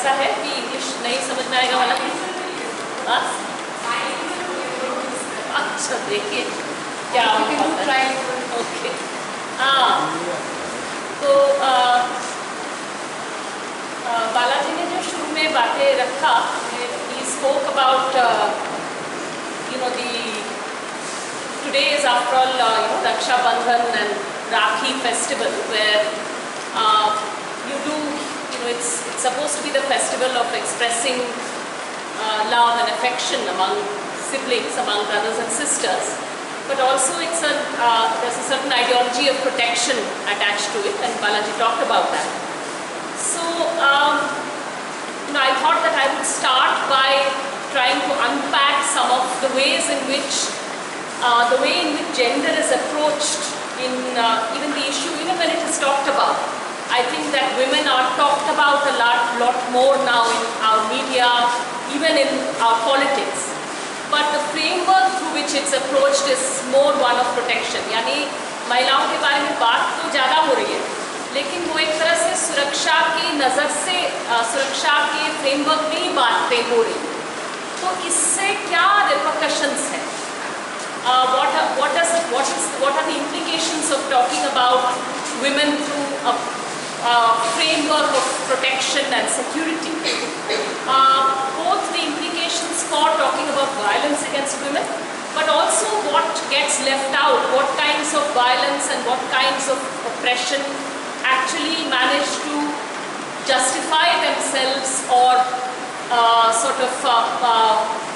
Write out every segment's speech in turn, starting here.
ऐसा है कि इंग्लिश नहीं समझ में आएगा वाला कुछ? अच्छा देखिए क्या ओके। हाँ तो बालाजी ने जो शुरू में बातें रखा, he spoke about today is after all Raksha Bandhan and Rakhi festival, where it's supposed to be the festival of expressing love and affection among siblings, among brothers and sisters, but also there's a certain ideology of protection attached to it, and Balaji talked about that. So I thought that I would start by trying to unpack some of the ways in which gender is approached in even the issue, even when it is talked about. I think that women are talked about a lot more now in our media, even in our politics. But the framework through which it's approached is more one of protection. यानी महिलाओं के बारे में बात तो ज़्यादा हो रही है, लेकिन वो एक तरह से सुरक्षा की नज़र से सुरक्षा के फ्रेमवर्क में ही बातें हो रही हैं। तो इससे क्या repercussions हैं? What are the implications of talking about women through a framework of protection and security? Both the implications for talking about violence against women, but also what gets left out, what kinds of violence and what kinds of oppression actually manage to justify themselves or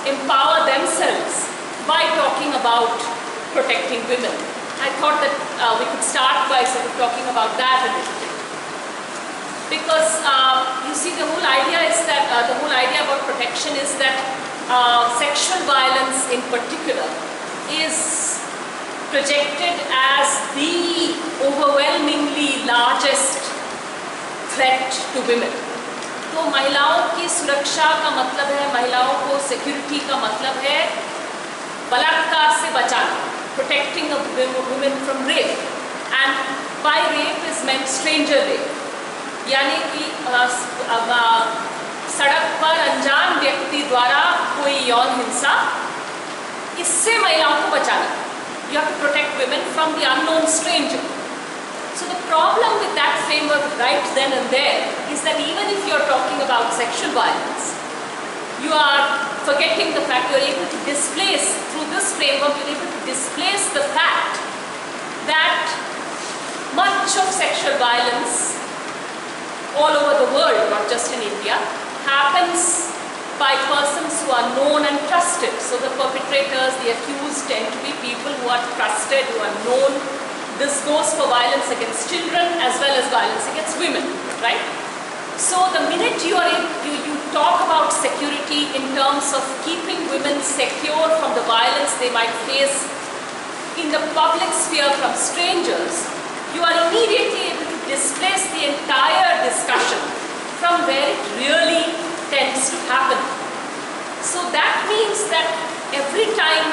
empower themselves by talking about protecting women. I thought that we could start by talking about that a little bit. Because you see, the whole idea about protection is that sexual violence in particular is projected as the overwhelmingly largest threat to women. तो महिलाओं की सुरक्षा का मतलब है, महिलाओं को security का मतलब है बलात्कार से बचाना, protecting a woman from rape, and by rape is meant stranger rape, यानी कि सड़क पर अनजान व्यक्ति द्वारा कोई यौन हिंसा, इससे महिलाओं को बचाना. You have to protect women from the unknown stranger. So the problem with that framework right then and there is that even if you're talking about sexual violence, you are forgetting the fact you're able to displace, through this framework, you're able to displace the fact that much of sexual violence all over the world, not just in India, happens by persons who are known and trusted. So the perpetrators, the accused, tend to be people who are trusted, who are known. This goes for violence against children as well as violence against women, right? So the minute you talk about security in terms of keeping women secure from the violence they might face in the public sphere from strangers, you are immediately able to displace the entire discussion from where it really tends to happen. So that means that every time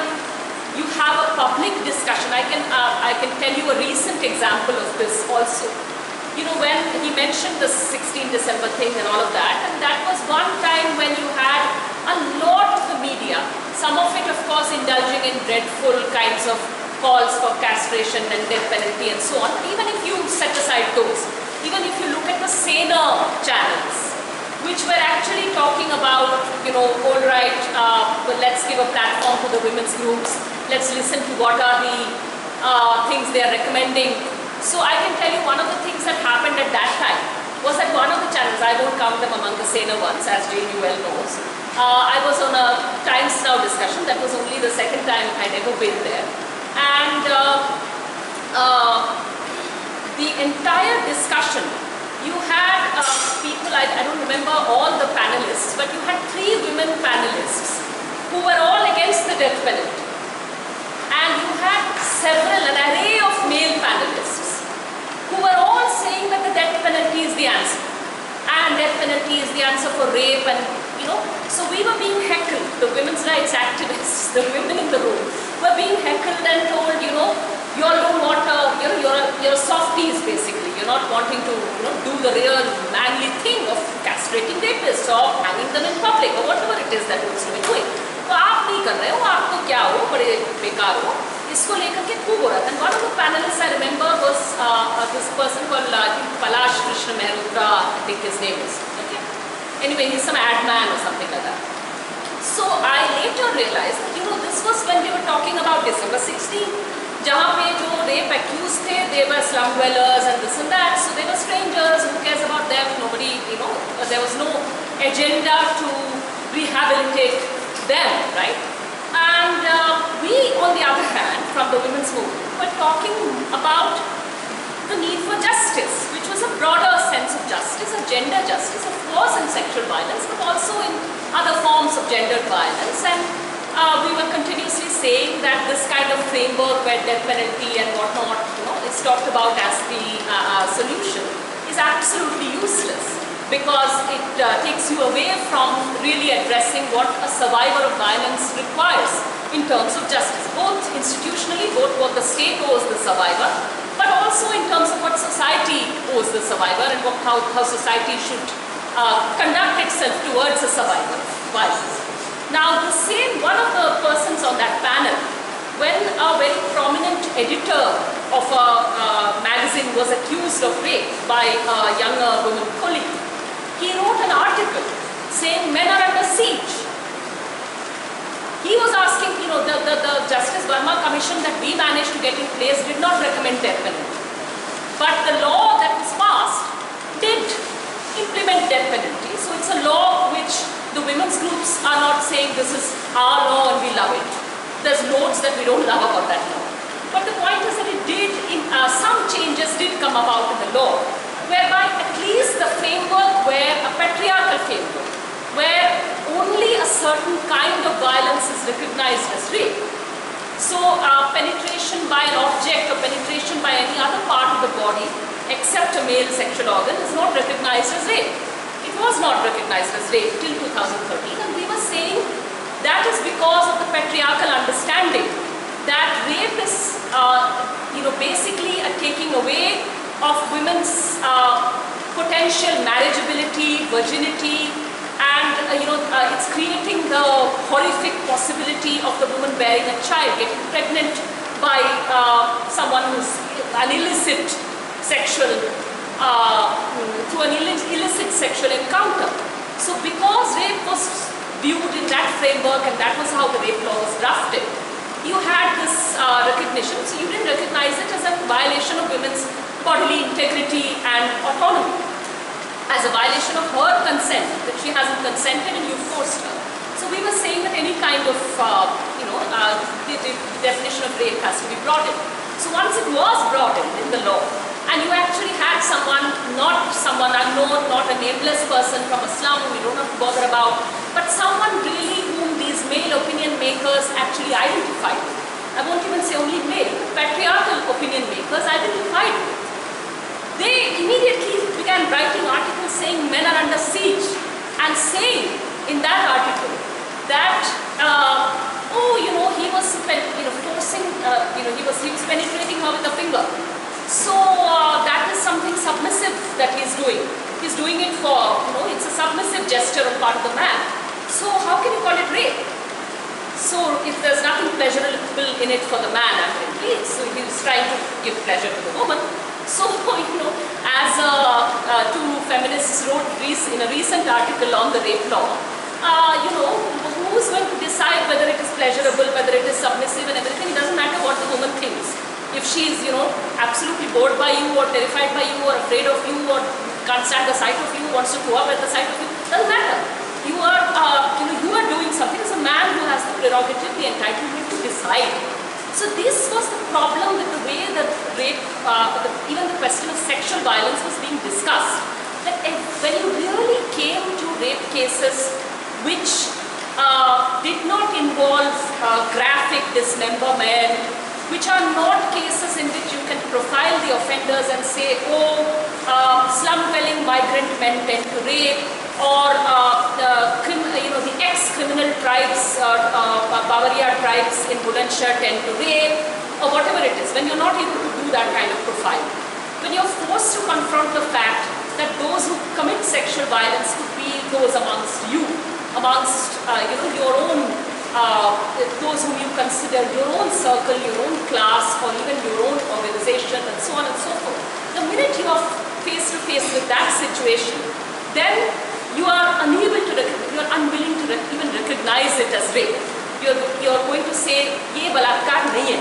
you have a public discussion, I can tell you a recent example of this also. You know, when he mentioned the 16 December thing and all of that, and that was one time when you had a lot of the media, some of it of course indulging in dreadful kinds of calls for castration and death penalty and so on. But even if you set aside those, even if you look at the saner channels, which were actually talking about, all right, well, let's give a platform to the women's groups, let's listen to what are the things they are recommending. So I can tell you one of the things that happened at that time was that one of the channels, I won't count them among the saner ones, as JNU well knows, I was on a Times Now discussion. That was only the second time I'd ever been there. And the entire discussion, you had people, I don't remember all the panelists, but you had 3 women panelists who were all against the death penalty. And you had an array of male panelists who were all saying that the death penalty is the answer. And death penalty is the answer for rape, and so we were being heckled. The women's rights activists, the women in the room, were being heckled and told, you all don't want you're softies basically. You're not wanting to, do the real manly thing of castrating. castrating rapists or hanging them in public or whatever it is that looks to be doing. तो आप नहीं कर रहे हो, आप तो क्या हो, बड़े बेकार हो, इसको लेकर के खूब हो रहा था. And one of the panelists I remember was this person called Kavita Krishnan, I think his name is. Okay. Anyway, he's some ad man or something like that. So I later realized that this was when they were talking about December 16. जहाँ पे जो rape accused थे, they were slum dwellers and this and that, so they were strangers. Who cares about them? Nobody, there was no agenda to rehabilitate them, right? And we, on the other hand, from the women's movement, were talking about the need for justice, which was a broader sense of justice, of gender justice, of course in sexual violence, but also in other forms of gendered violence. And we were continuously saying that this kind of framework where death penalty and whatnot, is talked about as the solution, is absolutely useless, because it takes you away from really addressing what a survivor of violence requires in terms of justice, both institutionally, both what the state owes the survivor, but also in terms of what society owes the survivor and how society should conduct itself towards a survivor of violence. Now, one of the persons on that panel, when a very prominent editor of a magazine was accused of rape by a younger woman colleague, he wrote an article saying men are under siege. He was asking, the Justice Verma Commission that we managed to get in place did not recommend death penalty. But the law that was passed did implement death penalty. So it's a law which the women's groups are not saying this is our law and we love it. There's loads that we don't love about that law. But the point is that it did, some changes did come about in the law, whereby at least the framework where a patriarchal framework, where only a certain kind of violence is recognized as rape. So penetration by an object or penetration by any other part of the body except a male sexual organ is not recognized as rape. It was not recognized as rape till 2013, and we were saying that is because of the patriarchal understanding that rape is basically a taking away of women's potential marriageability, virginity, and it's creating the horrific possibility of the woman bearing a child, getting pregnant by someone who's an illicit sexual, through an illicit sexual encounter. So because rape was viewed in that framework, and that was how the rape law was drafted, you had this recognition. So you didn't recognize it as a violation of women's bodily integrity and autonomy, as a violation of her consent, that she hasn't consented and you forced her. So we were saying that any kind of, the definition of rape has to be broadened. So once it was broadened in the law, and you actually had someone, not someone unknown, not a nameless person from a slum we don't have to bother about, but someone really whom these male opinion makers actually identified with. I won't even say only male, patriarchal opinion makers identified with. They immediately began writing articles saying men are under siege, and saying in that article that he was forcing, he was penetrating her with a finger. So that is something submissive that he's doing. He's doing it for, it's a submissive gesture on part of the man. So how can you call it rape? So if there's nothing pleasurable in it for the man, apparently, so he's trying to give pleasure to the woman. So, as two feminists wrote in a recent article on the rape law, who's going to decide whether it is pleasurable, whether it is submissive and everything? It doesn't matter what the woman thinks. If she's, absolutely bored by you or terrified by you or afraid of you or can't stand the sight of you, wants to throw up at the sight of you, doesn't matter. You are doing something. As a man who has the prerogative, the entitlement to decide. So this was the problem with the way that rape, even the question of sexual violence was being discussed. That when you really came to rape cases which did not involve graphic dismemberment, which are not cases in which you can profile the offenders and say, slum-dwelling migrant men tend to rape, or the ex-criminal tribes, Bavaria tribes in Bulandshahr tend to rape, or whatever it is. When you're not able to do that kind of profile, when you're forced to confront the fact that those who commit sexual violence could be those amongst you, amongst your own, those whom you consider your own circle, your own class, or even your own organization, and so on and so forth. The minute you are face to face with that situation, then you are unable to, you are unwilling to even recognize it as rape. You are going to say, ये बलात्कार नहीं है,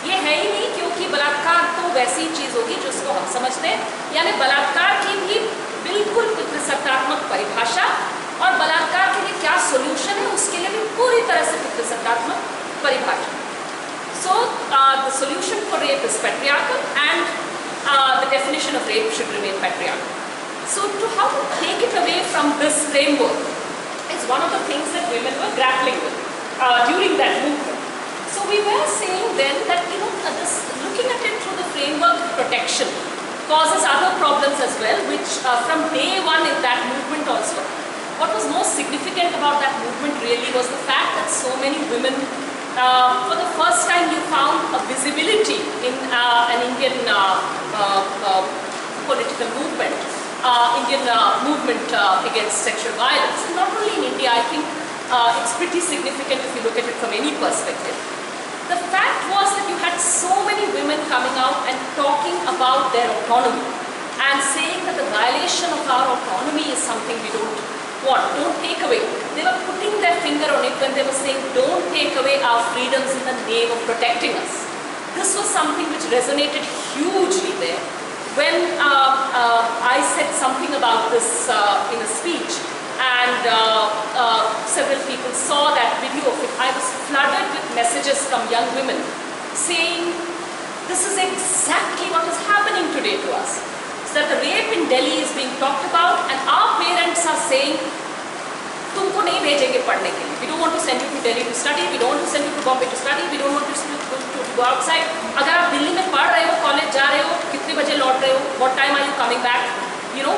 ये है ही नहीं, क्योंकि बलात्कार तो वैसी चीज होगी जिसको हम समझते हैं, यानी बलात्कार की भी बिल्कुल पितृसत्तात्मक परिभाषा और बलात्कार के लिए क्या सोल्यूशन है उसके लिए भी पूरी तरह से पितृसत्तात्मक परिभाषा. So the solution for rape is patriarchal, and the definition of rape should remain patriarchal. So how to take it away from this framework is one of the things that women were grappling with during that movement. So we were saying then that looking at it through the framework of protection causes other problems as well, which from day one in that movement also, what was most significant about that movement really was the fact that so many women, for the first time you found a visibility in an Indian political movement, Indian movement against sexual violence. And not only in India, I think it's pretty significant if you look at it from any perspective. The fact was that you had so many women coming out and talking about their autonomy and saying that the violation of our autonomy is something we don't want, don't take away. They were putting their finger on it when they were saying, don't take away our freedoms in the name of protecting us. This was something which resonated hugely there. When I said something about this in a speech, and several people saw that video of it, I was flooded with messages from young women saying, this is exactly what is happening today to us. So that the rape in Delhi is being talked about, and our parents are saying, तुमको नहीं भेजेंगे पढ़ने के लिए. We don't want to send you to Delhi to study. We don't want to send you to Bombay to study. We don't want to go outside. अगर आप दिल्ली में पढ़ रहे हो, कॉलेज जा रहे हो, कितने बजे लौट रहे हो? What time are you coming back?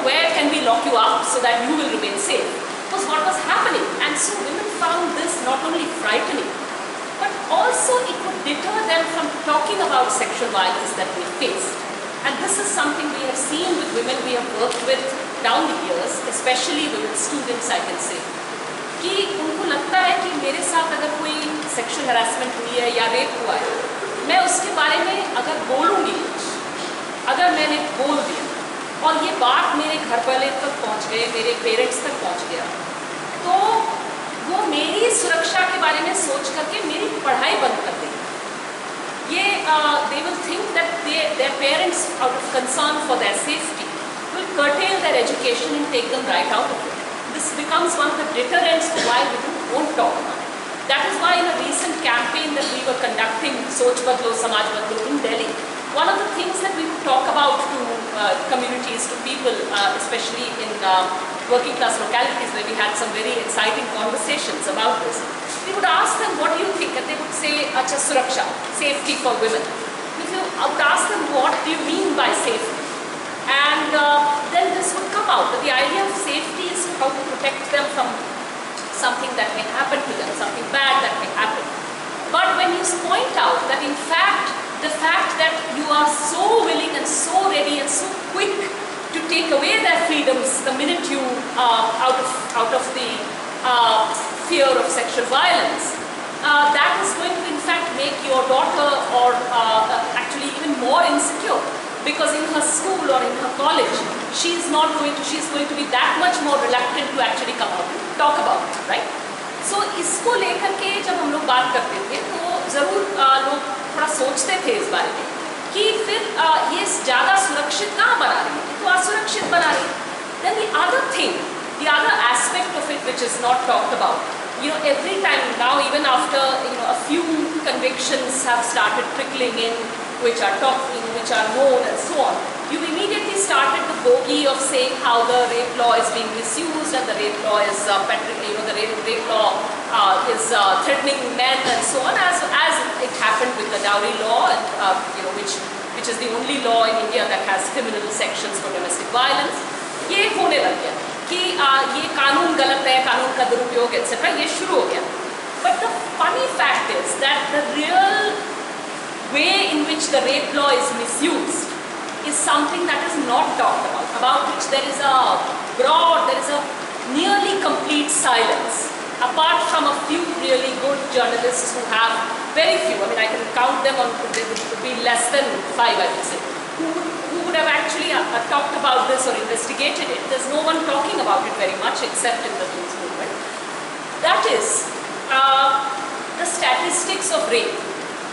Where can we lock you up so that you will remain safe? Was what was happening. And so women found this not only frightening, but also it would deter them from talking about sexual violence that they faced. And this is something we have seen with women we have worked with down the years, especially women students, I can say. कि उनको लगता है कि मेरे साथ अगर कोई sexual harassment हुई है या रेप हुआ है, मैं उसके बारे में अगर बोलूँगी, अगर मैंने बोल दिया और ये बात मेरे घर वाले तक पहुँच गए, मेरे पेरेंट्स तक पहुँच गया, तो वो मेरी सुरक्षा के बारे में सोच करके मेरी पढ़ाई बंद कर देंगे. ये they will think that their parents, out of concern for their safety, will curtail their education and take them right out of it. This becomes one of the deterrents to why women won't talk about it. That is why in a recent campaign that we were conducting, Soch Badlo, Samaj Badlo in Delhi, one of the things that we would talk about to communities, to people, especially in working class localities where we had some very exciting conversations about this, we would ask them, what do you think? And they would say, Acha Suraksha, safety for women. I would ask them, what do you mean by safety? And then this would come out, that the idea of safety is how to protect them from something that may happen to them, something bad that may happen. But when you point out that in fact, the fact that you are so willing and so ready and so quick to take away their freedoms the minute you out of the fear of sexual violence, that is going to in fact make your daughter or actually even more insecure. Because in her school or in her college, she's going to be that much more reluctant to actually come out and talk about it, right? So इसको लेकर के जब हम लोग बात करते थे, तो जरूर लोग थोड़ा सोचते थे इस बारे में कि फिर ये ज़्यादा सुरक्षित कहाँ बना रही है, तो असुरक्षित बना रही है. Then the other thing, the other aspect of it which is not talked about, every time now, even after a few convictions have started trickling in, which are known and so on, you immediately started the bogey of saying how the rape law is being misused and the rape law is the rape law is threatening men and so on, as it happened with the dowry law, and which is the only law in India that has criminal sections for domestic violence. ये होने लग गया कि ये कानून गलत है, कानून का दुरुपयोग etc. ये शुरू हो गया. But the funny fact is that the real way in which the rape law is misused is something that is not talked about. about which there is a nearly complete silence, apart from a few really good journalists who have very few, I mean I can count them on, it would be less than 5 I would say, who would have actually talked about this or investigated it. There's no one talking about it very much except in the news movement. That is the statistics of rape.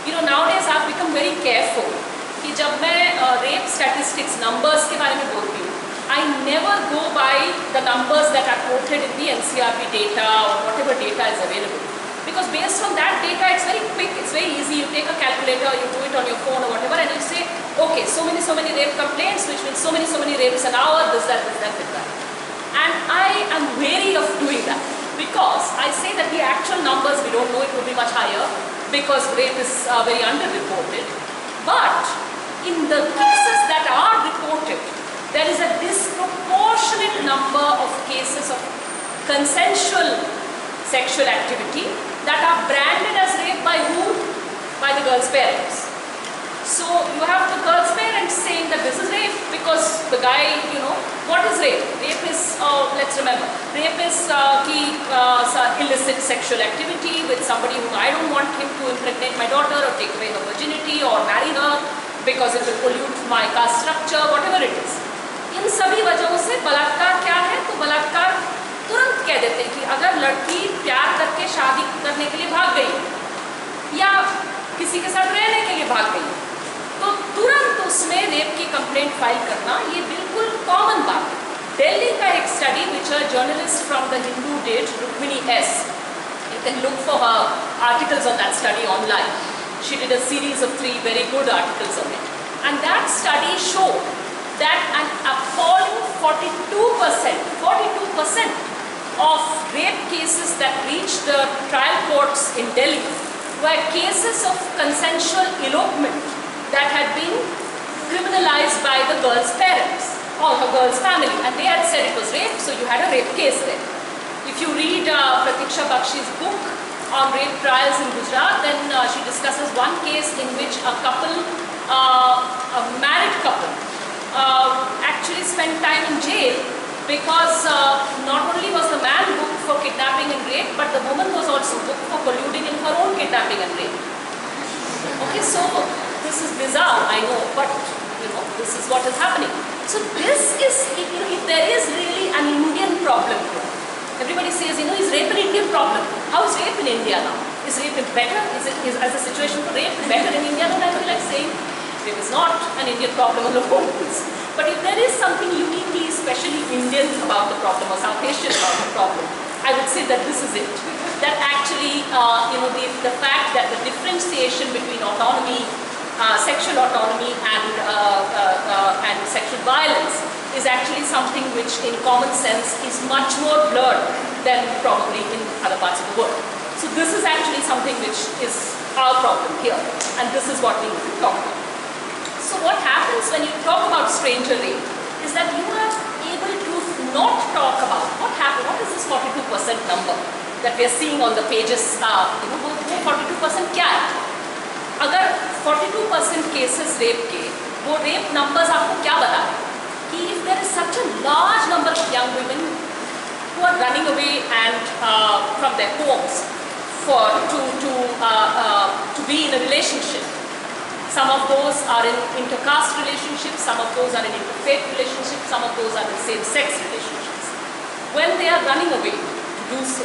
You know, nowadays I've become very careful कि जब मैं rape statistics numbers के बारे में बोलती हूँ, I never go by the numbers that are quoted in the NCRB data or whatever data is available. Because based on that data, it's very quick, it's very easy. You take a calculator, you do it on your phone or whatever, and you say, okay, so many rape complaints, which means so many rapes an hour, this, that. And I am wary of doing that. Because I say that the actual numbers, we don't know, it would be much higher, because rape is very underreported. But in the cases that are reported, there is a disproportionate number of cases of consensual sexual activity that are branded as rape by who? By the girl's parents. So you have the girl's parents saying that this is rape because the guy, you know, what is rape? Rape is, let's remember, rape is illicit sexual activity with somebody whom I don't want him to impregnate my daughter or take away her virginity or marry her because it will pollute my caste structure, whatever it is. इन सभी वजहों से बलात्कार क्या है? तो बलात्कार तुरंत कह देते हैं कि अगर लड़की प्यार करके शादी करने के लिए भाग गई या किसी के साथ रहने के लिए भाग गई तो तुरंत उसमें रेप की कंप्लेंट फाइल करना ये बिल्कुल कॉमन बात है. दिल्ली का एक study which a journalist from the Hindu did, Rukmini S, you can look for her articles on that study online. She did a series of 3 very good articles on it, and that study showed that an appalling 42% of rape cases that reached the trial courts in Delhi were cases of consensual elopement that had been criminalized by the girl's parents or her girl's family, and they had said it was rape, so you had a rape case there. If you read Pratiksha Bakshi's book on rape trials in Gujarat, then she discusses one case in which a couple, a married couple, actually spent time in jail because not only was the man booked for kidnapping and rape, but the woman was also booked for colluding in her own kidnapping and rape. Okay, so this is bizarre, I know, but you know, this is what is happening. So this is, you know, if there is really an Indian problem here, everybody says, you know, is rape an Indian problem? How is rape in India now? Is rape better? Is the situation for rape better in India? No, I feel like saying rape is not an Indian problem on the whole. But if there is something uniquely, especially Indian about the problem or South Asian about the problem, I would say that this is it. That actually, you know, the fact that the differentiation between autonomy, sexual autonomy and sexual violence is actually something which in common sense is much more blurred than probably in other parts of the world. So this is actually something which is our problem here, and this is what we need to talk about. So what happens when you talk about stranger rape is that you are able to not talk about what happened, what is this 42% number that we are seeing on the pages, you know, वो 42% क्या है? अगर 42% cases rape के, वो rape numbers आपको क्या बता रहे हैं? कि if there is such a large number of young women who are running away and from their homes to be in a relationship. Some of those are in intercaste relationships, some of those are in interfaith relationships, some of those are in same-sex relationships. When they are running away to do so,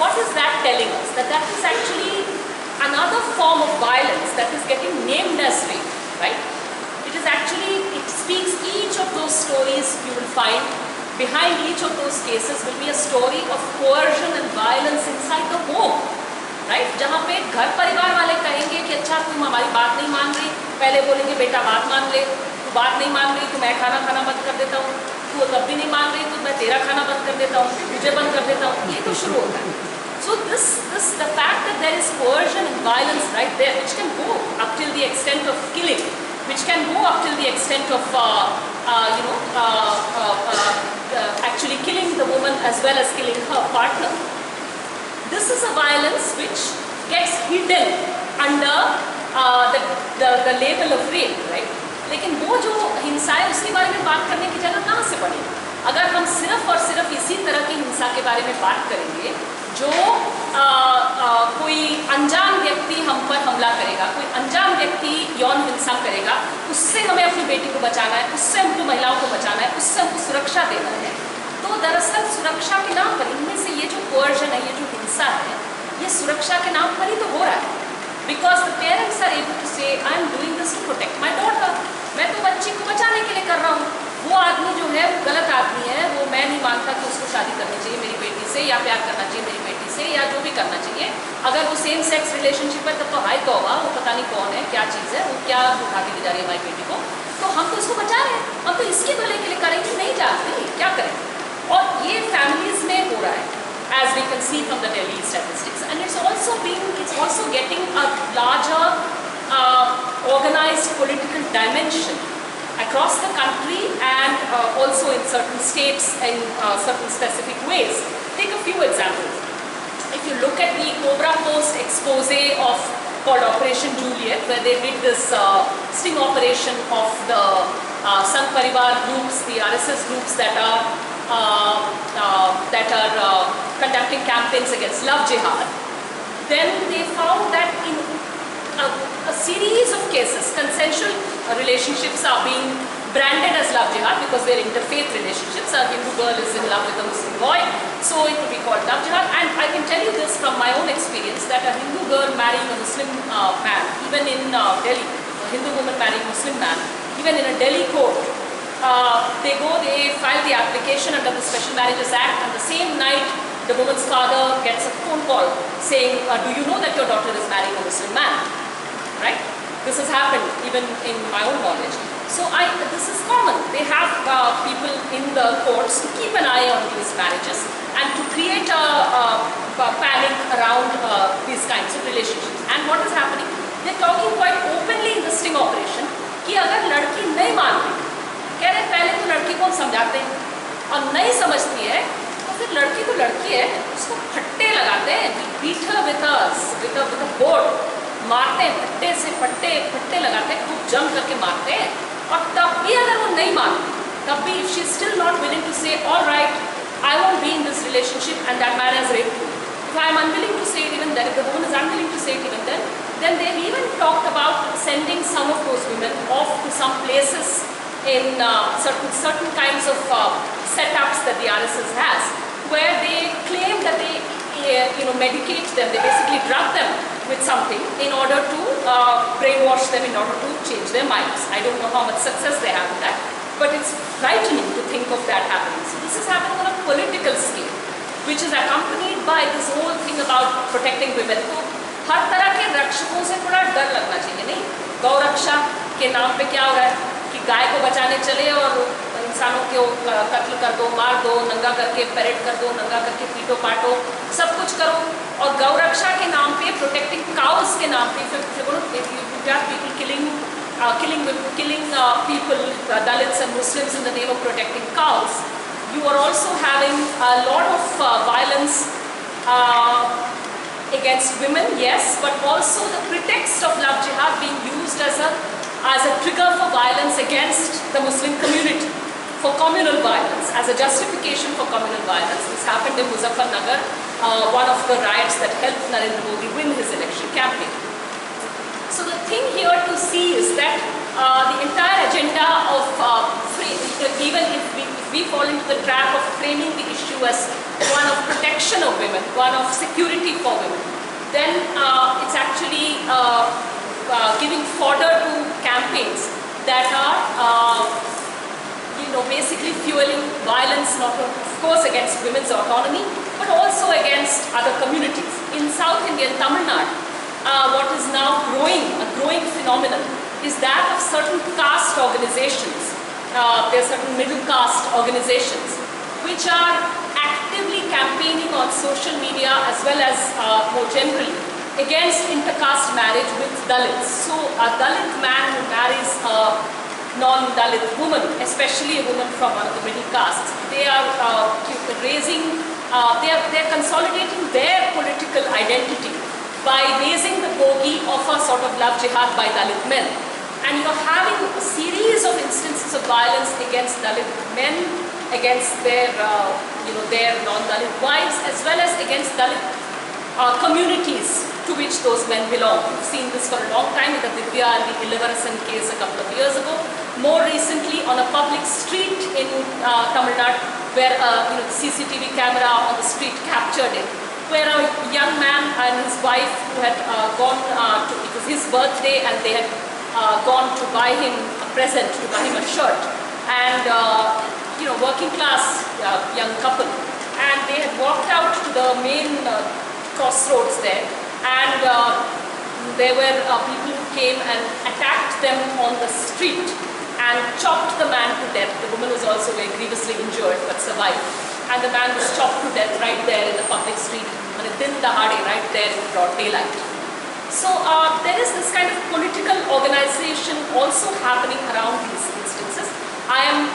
what is that telling us? That is actually another form of violence that is getting named as rape, right? It is actually, it speaks, each of those stories you will find, behind each of those cases will be a story of coercion and violence inside the home. Right, जहाँ पे घर परिवार वाले कहेंगे कि अच्छा तुम हमारी बात नहीं मान रही, पहले बोलेंगे बेटा बात मान ले, तू बात नहीं मान रही तो मैं खाना बंद कर देता हूँ, तू तब भी नहीं मान रही तो मैं तेरा खाना बंद कर देता हूँ, तुझे बंद कर देता हूँ, ये तो शुरू होता है. So the fact that there is coercion and violence right there, which can go up till the extent of killing, which can go up till the extent of actually killing the woman as well as killing her partner. This is a violence which gets hidden under the label of rape, right? लेकिन वो जो हिंसा है उसके बारे में बात करने की जगह कहाँ से पड़ी? अगर हम सिर्फ और सिर्फ इसी तरह की हिंसा के बारे में बात करेंगे, जो कोई अनजान व्यक्ति हम पर हमला करेगा, कोई अनजान व्यक्ति यौन हिंसा करेगा, उससे हमें अपनी बेटी को बचाना है, उससे हमको महिलाओं को बचाना है, उससे हमको सुरक्षा देना है, तो दरअसल सुरक्षा के नाम पर इनमें से ये जो कोर्जन है, ये जो हिंसा है, ये सुरक्षा के नाम पर ही तो हो रहा है। Because the parents are able to say I am doing this to protect my daughter, मैं तो बच्ची को बचाने के लिए कर रहा हूँ। वो आदमी जो है वो गलत आदमी है, वो मैं नहीं मानता कि उसको शादी करनी चाहिए मेरी बेटी से, या प्यार करना चाहिए मेरी बेटी से, या जो भी करना चाहिए। अगर वो सेम सेक्स रिलेशनशिप है तब तो हाई तौबा, वो पता नहीं कौन है, क्या चीज़ है, वो क्या उठा के ले जा रही है हमारी बेटी को। तो हम तो उसको बचा रहे हैं, हम तो इसके भले के लिए करेंगे, नहीं जानते क्या करें। और ये फैमिलीज में हो रहा है, as we can see from the Delhi statistics, and it's also getting a larger organized political dimension across the country, and also in certain states in certain specific ways. Take a few examples. If you look at the Cobra Post expose of called Operation Juliet, where they did this sting operation of the Sangh Parivar groups, the RSS groups that are conducting campaigns against love jihad, then they found that in a series of cases, consensual relationships are being branded as love jihad because they're interfaith relationships. A Hindu girl is in love with a Muslim boy, so it would be called love jihad. And I can tell you this from my own experience, that a Hindu girl marrying a Muslim man, even in Delhi, a Hindu woman marrying a Muslim man, even in a Delhi court, they file the application under the Special Marriages Act, and the same night the woman's father gets a phone call saying, do you know that your daughter is marrying a Muslim man? Right? This has happened even in my own knowledge. So this is common. They have people in the courts to keep an eye on these marriages and to create a panic around these kinds of relationships. And what is happening? They're talking quite openly in the sting operation कि अगर लड़की नहीं मान रही, कह रहे पहले तो लड़की को हम समझाते हैं और नहीं समझती है तो फिर लड़की तो लड़की है, उसको फट्टे लगाते हैं, beat her with a board, मारते हैं फट्टे से, फट्टे लगाते हैं, खूब जम करके मारते हैं। और तब भी अगर वो नहीं मानती, तब भी if she is still not willing to say all right, I won't be in this relationship and that man has raped me, if I am unwilling to say it even then, if the woman is unwilling to say it even then they've even talked about sending some of those women off to some places in certain kinds of setups that the RSS has, where they claim that they medicate them, they basically drug them with something in order to brainwash them, in order to change their minds. I don't know how much success they have in that, but it's frightening to think of that happening. So this is happening on a political scale, which is accompanied by this whole thing about protecting women. तो हर तरह के रक्षकों से थोड़ा डर लगना चाहिए, नहीं? गौरक्षा के नाम पे क्या हो रहा है कि गाय को बचाने चले और इंसानों को कत्ल कर दो, मार दो, नंगा करके परेड कर दो, नंगा करके पीटो पाटो, सब कुछ करो। और गौरक्षा के नाम पे, प्रोटेक्टिंग काउस के नाम पे, killing people, Dalits and Muslims in the name of protecting cows, you are also having a lot of violence against women, yes, but also the pretext of love jihad being used as a trigger for violence against the Muslim community, for communal violence, as a justification for communal violence. This happened in Muzaffarnagar, one of the riots that helped Narendra Modi win his election campaign. So the thing here to see is that the entire agenda of even if we fall into the trap of framing the issue as one of protection of women, one of security for women, then it's actually giving fodder to campaigns that are basically fueling violence, not of course against women's autonomy, but also against other communities. In South India, in Tamil Nadu, what is now a growing phenomenon is that of certain caste organizations. There are certain middle caste organizations which are actively campaigning on social media as well as more generally against intercaste marriage with Dalits. So a Dalit man who marries a non-Dalit woman, especially a woman from one of the middle castes, they are they're consolidating their political identity by raising the bogey of a sort of love jihad by Dalit men. And you're having a series of violence against Dalit men, against their, their non-Dalit wives, as well as against Dalit communities to which those men belong. We've seen this for a long time in the Divya and the Ilivarasan case a couple of years ago. More recently on a public street in Tamil Nadu, where the CCTV camera on the street captured it, where a young man and his wife who had gone to, it was his birthday, and they had gone to buy him a present, to buy him a shirt, and working class young couple, and they had walked out to the main crossroads there, and there were people who came and attacked them on the street and chopped the man to death. The woman was also very grievously injured but survived, and the man was chopped to death right there in the public street, right there in broad daylight. So there is this kind of political organization also happening around these instances. I am,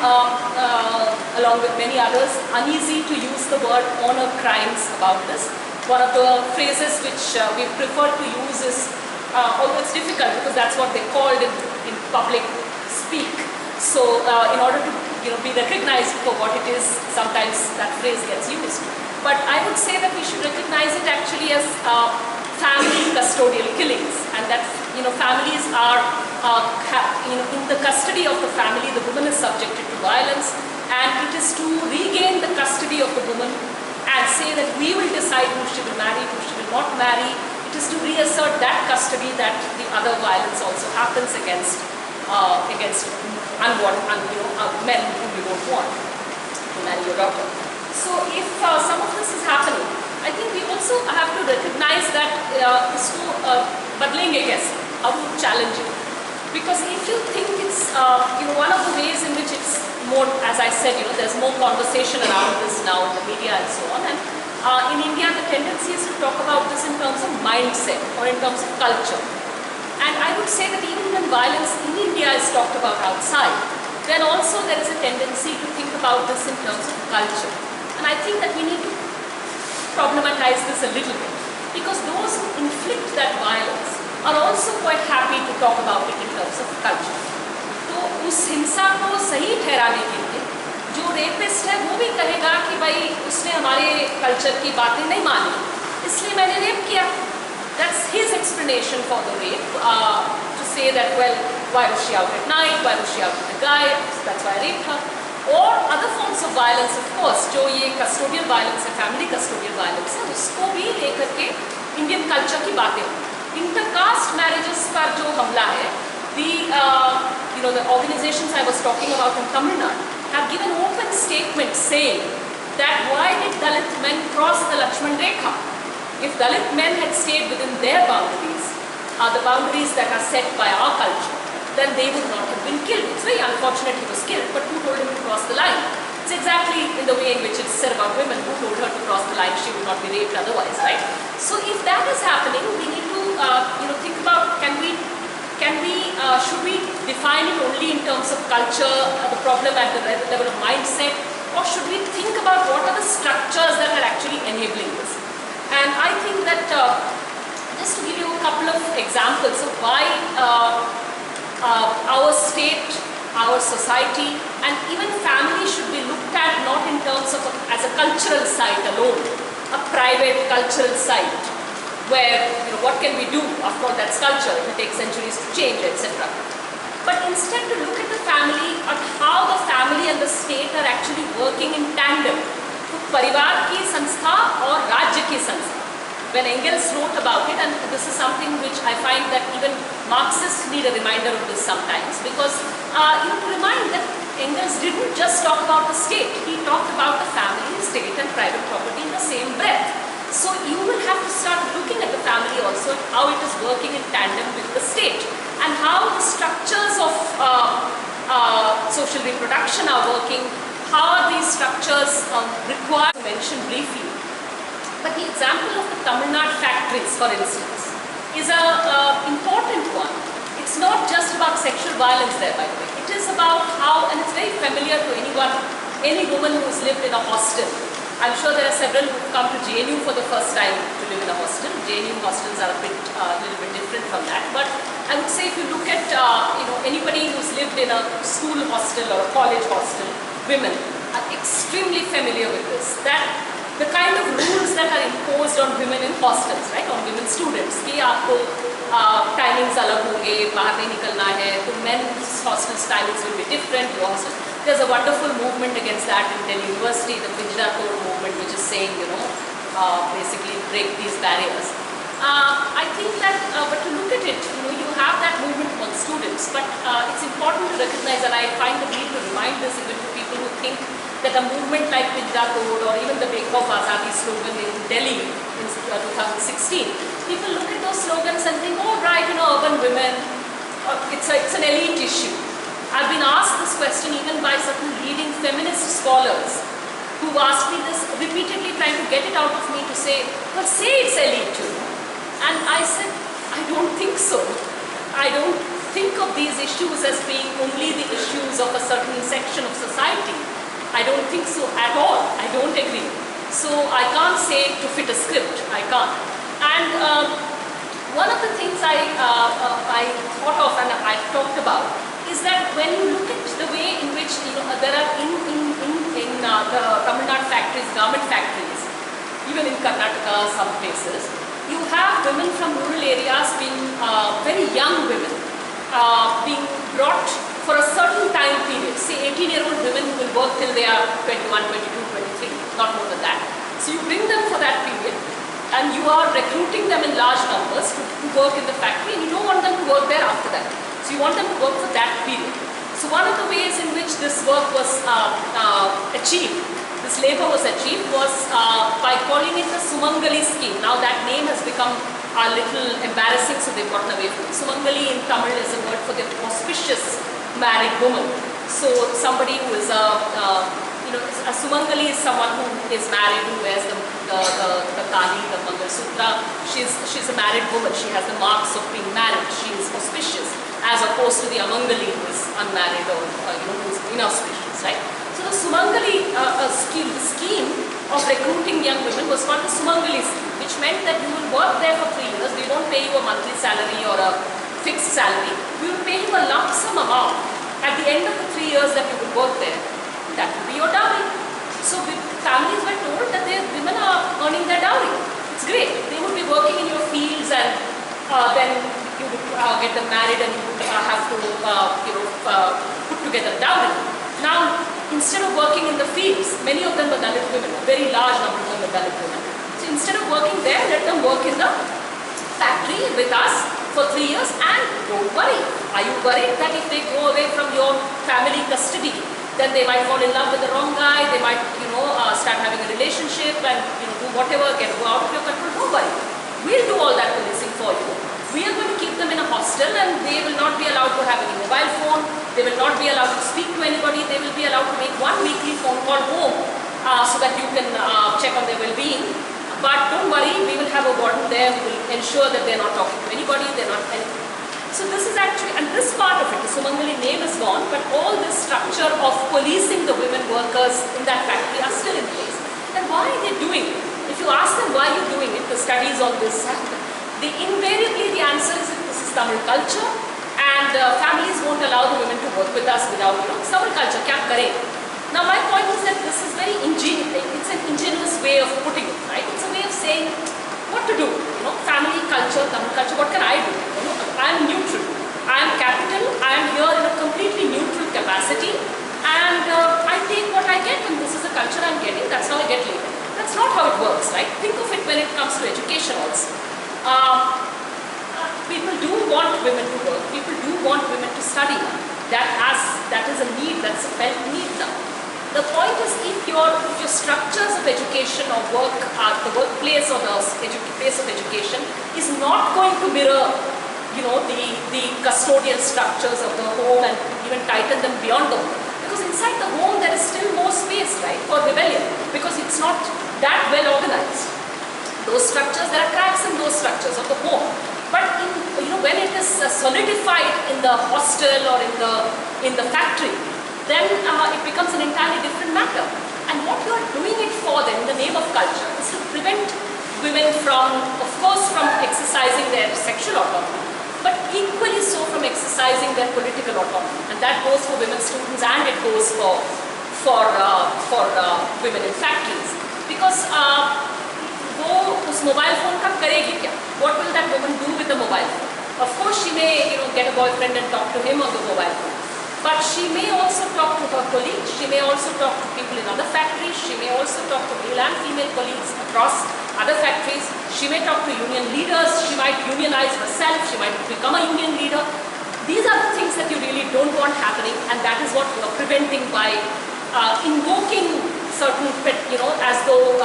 along with many others, uneasy to use the word honor crimes about this. One of the phrases which we prefer to use is, although it's difficult because that's what they called in public speak. So in order to be recognized for what it is, sometimes that phrase gets used. But I would say that we should recognize it actually as family custodial killings, and that families are in the custody of the family. The woman is subjected to violence, and it is to regain the custody of the woman and say that we will decide who she will marry, who she will not marry. It is to reassert that custody, that the other violence also happens against men whom you don't want to marry your daughter. So if some of this is happening, I think we also have to recognize that isko badlenge kaise, how to challenge it. Because if you think it's one of the ways in which it's more, as I said, there's more conversation around this now in the media and so on. And in India, the tendency is to talk about this in terms of mindset or in terms of culture. And I would say that even when violence in India is talked about outside, then also there is a tendency to think about this in terms of culture. And I think that we need to problematize this a little bit, because those who inflict that violence are also quite happy to talk about it in terms of culture. तो उस हिंसा को सही ठहराने के लिए जो rapist है वो भी कहेगा कि भाई उसने हमारे कल्चर की बातें नहीं मानी, इसलिए मैंने रेप किया. That's his explanation for the rape, to say that, well, why was she out at night, why was she out with a guy, that's why I raped her. Or other forms of violence, of course, जो ये custodial violence है, family custodial violence है, उसको भी लेकर के Indian culture की बातें. Intercaste marriages पर जो हमला है, the organizations I was talking about in Tamil Nadu have given open statements saying that why did Dalit men cross the Lakshman Rekha? If Dalit men had stayed within their boundaries, the boundaries that are set by our culture, then they would not have been killed. It's very unfortunate he was killed, but who told him to cross the line? It's exactly in the way in which it's said about women, who told her to cross the line, she would not be raped otherwise, right? So if that is happening, we need to think about, should we define it only in terms of culture, the problem at the level of mindset, or should we think about what are the structures that are actually enabling this? And I think that, just to give you a couple of examples of why our state, our society, and even family should be looked at not in terms of as a cultural site alone, a private cultural site, where what can we do? After all, that's culture. It will take centuries to change, etc. But instead to look at the family, at how the family and the state are actually working in tandem. तो परिवार की संस्था और राज्य की संस्था. When Engels wrote about it, and this is something which I find that even Marxists need a reminder of this sometimes, because to remind that Engels didn't just talk about the state, he talked about the family, state and private property in the same breath. So you will have to start looking at the family also, how it is working in tandem with the state, and how the structures of social reproduction are working, how are these structures required to mention briefly. But the example of the Tamil Nadu factories, for instance, is an important one. It's not just about sexual violence there, by the way. It is about how, and it's very familiar to anyone, any woman who's lived in a hostel. I'm sure there are several who've come to JNU for the first time to live in a hostel. JNU hostels are a little bit different from that. But I would say if you look at anybody who's lived lived in a school hostel or a college hostel, women are extremely familiar with this. That the kind of rules that are imposed on women in hostels, right, on women students, कि आपको timings अलग होंगे, बाहर नहीं निकलना है, तो men's hostels timings will be different. There's a wonderful movement against that in Delhi University, the Pinjra Code movement, which is saying, basically break these barriers. I think that, but to look at it, you have that movement among students, but it's important to recognize, and I find the need to remind this even to people who think that a movement like Pinjra Code or even the Bake Off Azadi slogan in Delhi in 2016, people look at those slogans and think, oh right, urban women, it's an elite issue. I've been asked this question even by certain leading feminist scholars who've asked me this, repeatedly trying to get it out of me to say, well, say it's elite too. And I said, I don't think so. I don't think of these issues as being only the issues of a certain section of society. I don't think so at all. I don't agree. So I can't say to fit a script. I can't. And one of the things I thought of and I've talked about is that when you look at the way in which there are in the Tamil Nadu factories, garment factories, even in Karnataka, some places, you have women from rural areas being very young women being brought for a certain time period. Say 18-year-old women who will work till they are 21, 22, 23, not more than that. So you bring them for that period and you are recruiting them in large numbers to work in the factory, and you don't want them to work there after that. So you want them to work for that period. So one of the ways in which this work was achieved, this labor was achieved, was by calling it the Sumangali scheme. Now that name has become a little embarrassing, so they've gotten away from it. Sumangali in Tamil is a word for the auspicious married woman. So somebody who is a Sumangali is someone who is married, who wears the Kali, the Mangal Sutra. She's a married woman. She has the marks of being married. She is auspicious, as opposed to the Amangali who is unmarried or who is inauspicious, right? So the Sumangali scheme of recruiting young women was called the Sumangali scheme, which meant that you will work there for 3 years. We don't pay you a monthly salary or a fixed salary. We will pay you a lump sum amount at the end of the 3 years that you will work there. That will be your dowry. So families were told that their women are earning their dowry. It's great. They would be working in your fields, and then you would get them married, and you would have to put together a dowry. Now, instead of working in the fields, many of them were Dalit women, a very large number of them were Dalit women. So instead of working there, let them work in the factory with us for 3 years, and don't worry. Are you worried that if they go away from your family custody, then they might fall in love with the wrong guy, they might, start having a relationship and, do whatever, go out of your control? Don't worry. We'll do all that policing for you. We are going to keep them in a hostel, and they will not be allowed to have any mobile phone, they will not be allowed to speak to anybody, they will be allowed to make one weekly phone call home so that you can check on their well-being. But don't worry, we will have a warden there who will ensure that they're not talking to anybody, they're not anything. So this is actually, and this part of it, the Sumangali name is gone, but all this structure of policing the women workers in that factory are still in place. And why are they doing it? If you ask them why you're doing it, the studies on this, invariably the answer is that this is Tamil culture, and families won't allow the women to work with us without, Tamil culture, kya kare? Now my point is that this is very ingenious, it's an ingenious way of putting it, right? It's a way of saying what to do, family culture, Tamil culture, what can I do? I am neutral, I am capital, I am here in a completely neutral capacity, and I take what I get, and this is the culture I'm getting, that's how I get labor. That's not how it works, right? Think of it when it comes to education also. People do want women to work, people do want women to study. That is a need, that's a felt need now. The point is, if your structures of education or work, the workplace or the place of education is not going to mirror, the custodial structures of the home and even tighten them beyond the home. Because inside the home there is still more space, right, for rebellion, because it's not that well organized. Those structures, there are cracks in those structures of the home. But when it is solidified in the hostel or in the factory, then it becomes an entirely different matter. And what you are doing it for then, in the name of culture, is to prevent women from, of course, from exercising their sexual autonomy, but equally so from exercising their political autonomy. And that goes for women students and it goes for women in factories. Because वो उस mobile phone का करेगी क्या? What will that woman do with the mobile phone? Of course, she may get a boyfriend and talk to him on the mobile phone. But she may also talk to her colleagues, she may also talk to people in other factories, she may also talk to male and female colleagues across other factories, she may talk to union leaders, she might unionize herself, she might become a union leader. These are the things that you really don't want happening, and that is what you are preventing by invoking certain, as though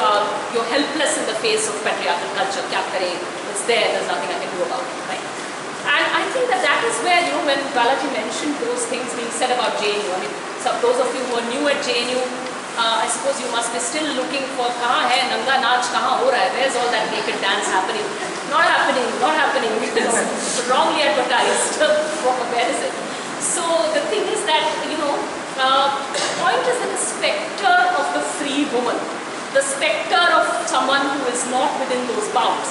you're helpless in the face of patriarchal culture. Kya kare? It's there's nothing I can do about it, right? And I think that is where, when Balaji mentioned those things being said about JNU, I mean, so those of you who are new at JNU, I suppose you must be still looking for, kahan hai, nanga naach kahan ho raha hai, where's all that naked dance happening? Not happening, it's wrongly advertised. Where is it? So the thing is that, the point is that the spectre of the free woman, the spectre of someone who is not within those bounds,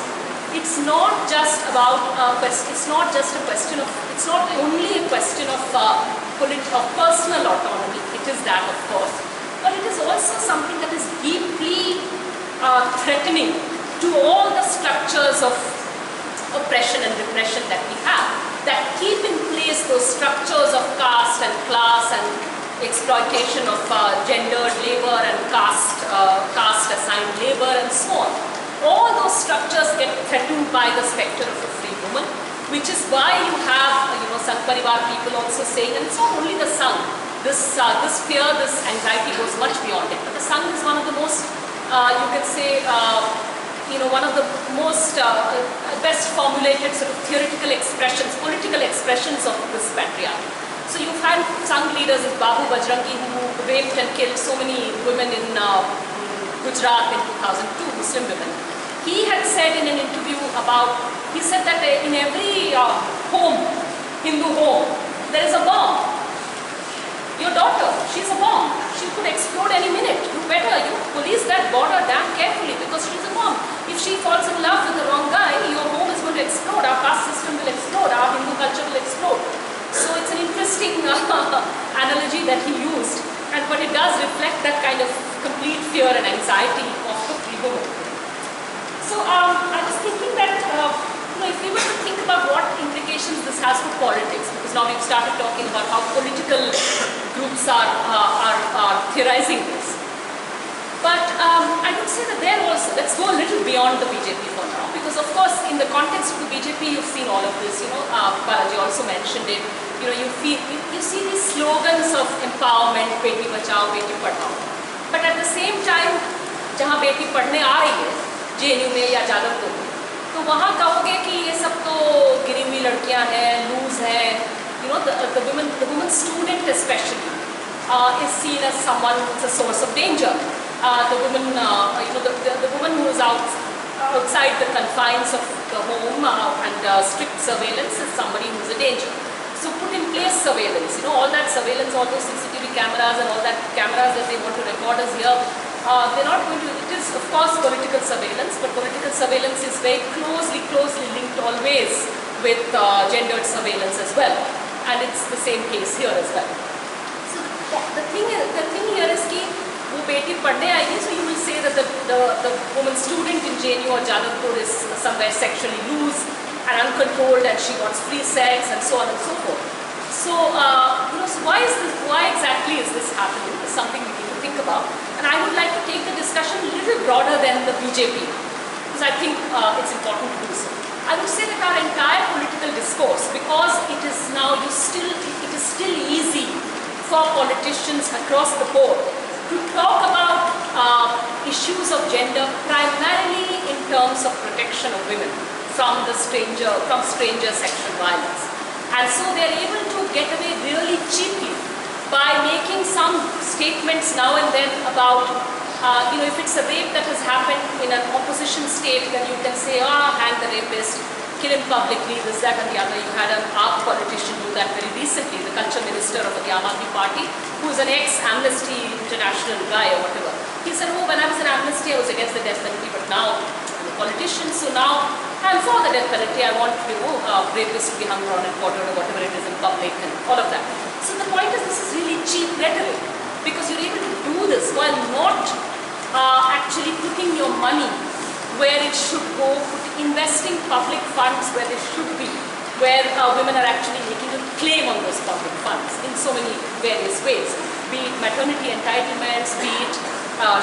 it's not just about it's not only a question of personal autonomy. It is that, of course, but it is also something that is deeply threatening to all the structures of oppression and repression that we have, that keep in place those structures of caste and class and exploitation of gendered labor and caste assigned labor and so on. All those structures get threatened by the spectre of a free woman, which is why you have, Sangh Parivar people also saying, and it's not only the Sangh, this fear, this anxiety goes much beyond it. But the Sangh is one of the most, you can say, one of the most best formulated sort of theoretical expressions, political expressions of this patriarchy. So you've had Sangh leaders as Babu Bajrangi, who raped and killed so many women in Gujarat in 2002, Muslim women. He had said in an interview he said that in every Hindu home, there is a bomb. Your daughter, she's a bomb. She could explode any minute. You better, police that border damn carefully because she's a bomb. If she falls in love with the wrong guy, your home is going to explode. Our caste system will explode. Our Hindu culture will explode. So it's an interesting analogy that he used. But it does reflect that kind of complete fear and anxiety of the free woman. So I was thinking that if we were to think about what implications this has for politics, because now we've started talking about how political groups are theorizing this. But I would say that there also, let's go a little beyond the BJP for now, because of course in the context of the BJP you've seen all of this. Balaji also mentioned it. You see these slogans of empowerment, Beti Bachao, Beti Padhao. But at the same time, जहाँ बेटी पढ़ने आ रही है, JNU में या जादवपुर में, तो वहाँ कहोगे कि ये सब तो गिरी हुई लड़कियाँ हैं, लूज हैं. The woman student especially is seen as someone who's a source of danger. The woman, the woman who is outside the confines of the home and strict surveillance is somebody who's a danger. So put in place surveillance, all that surveillance, all those CCTV cameras and all that cameras that they want to record us here, they're not going to, it is of course political surveillance, but political surveillance is very closely linked always with gendered surveillance as well. And it's the same case here as well. So the thing here is कि वो बेटी पढ़ने आएगी, so you will say that the woman student in JNU or Jadavpur is somewhere sexually loose and uncontrolled, and she wants free sex and so on and so forth. So, so why exactly is this happening? Is something we need to think about. And I would like to take the discussion a little broader than the BJP, because I think it's important to do so. I would say that our entire political discourse, because it is still easy for politicians across the board to talk about issues of gender primarily in terms of protection of women from stranger sexual violence. And so they are able to get away really cheaply by making some statements now and then about, if it's a rape that has happened in an opposition state, then you can say, hang the rapist, kill him publicly, this, that and the other. You had an AAP politician do that very recently, the culture minister of the AIPWA party, who is an ex-Amnesty International guy or whatever. He said, when I was in Amnesty, I was against the death penalty, but now I'm a politician, so now And for the death penalty, I want, rapists to be hung on and quartered or whatever it is in public and all of that. So the point is, this is really cheap rhetoric, because you're able to do this while not actually putting your money where it should go, investing public funds where they should be, where women are actually making a claim on those public funds in so many various ways, be it maternity entitlements, be it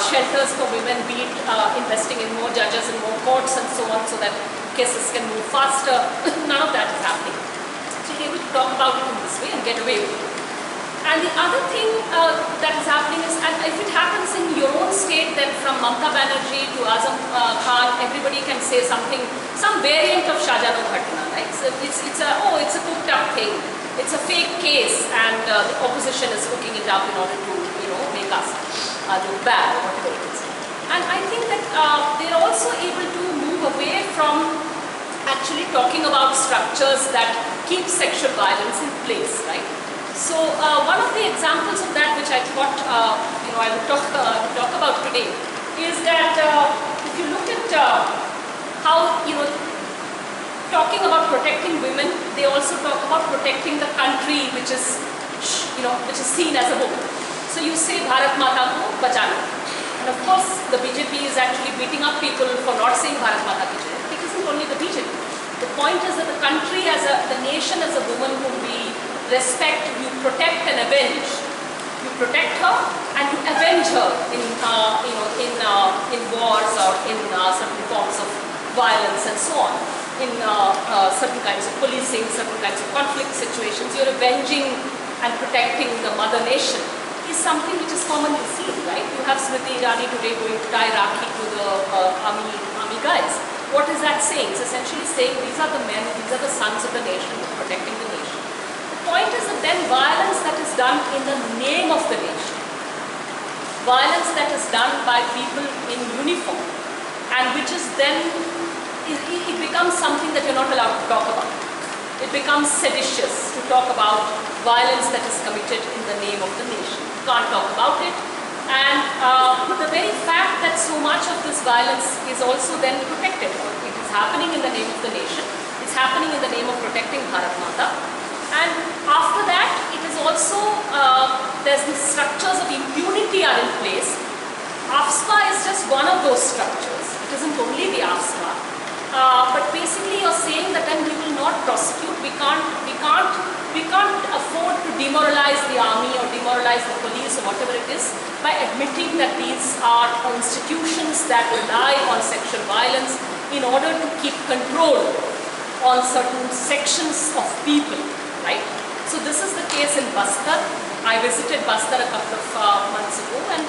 shelters for women, be it investing in more judges and more courts and so on, so that cases can move faster. None of that is happening. So you're able to talk about it in this way and get away with it. And the other thing that is happening is, and if it happens in your own state, then from Mamta Banerjee to Azam Khan, everybody can say something, some variant of Shahjano Ghatna, right? So it's a cooked up thing. It's a fake case, and the opposition is cooking it up in order to, make us look bad or whatever it is. And I think that they're also able to move away from actually talking about structures that keep sexual violence in place, right? So one of the examples of that, which I thought I would talk about today, is that if you look at how talking about protecting women, they also talk about protecting the country, which is seen as a woman. So you say Bharat Mata ko bachana, and of course the BJP is actually beating up people for not saying Bharat Mata ki jai. It isn't only the BJP. The point is that the country the nation as a woman whom we respect, you protect and avenge. You protect her and you avenge her in wars or in certain forms of violence and so on. In certain kinds of policing, certain kinds of conflict situations, you're avenging and protecting the mother nation is something which is commonly seen, right? You have Smriti Irani today going to tie Rakhi to the army guys. What is that saying? It's essentially saying these are the men, these are the sons of the nation, protecting the nation. The point is that then violence that is done in the name of the nation, violence that is done by people in uniform, and which is then, it becomes something that you're not allowed to talk about. It becomes seditious to talk about violence that is committed in the name of the nation. You can't talk about it. And the very fact that so much of this violence is also then protected. It is happening in the name of the nation. It's happening in the name of protecting Bharat Mata. And after that, it is also, there's these structures of impunity are in place. AIPWA is just one of those structures. It isn't only the AIPWA. But basically you're saying that then we will not prosecute. We can't afford to demoralize the army or demoralize the police or whatever it is by admitting that these are institutions that rely on sexual violence in order to keep control on certain sections of people, right? So this is the case in Bastar. I visited Bastar a couple of months ago, and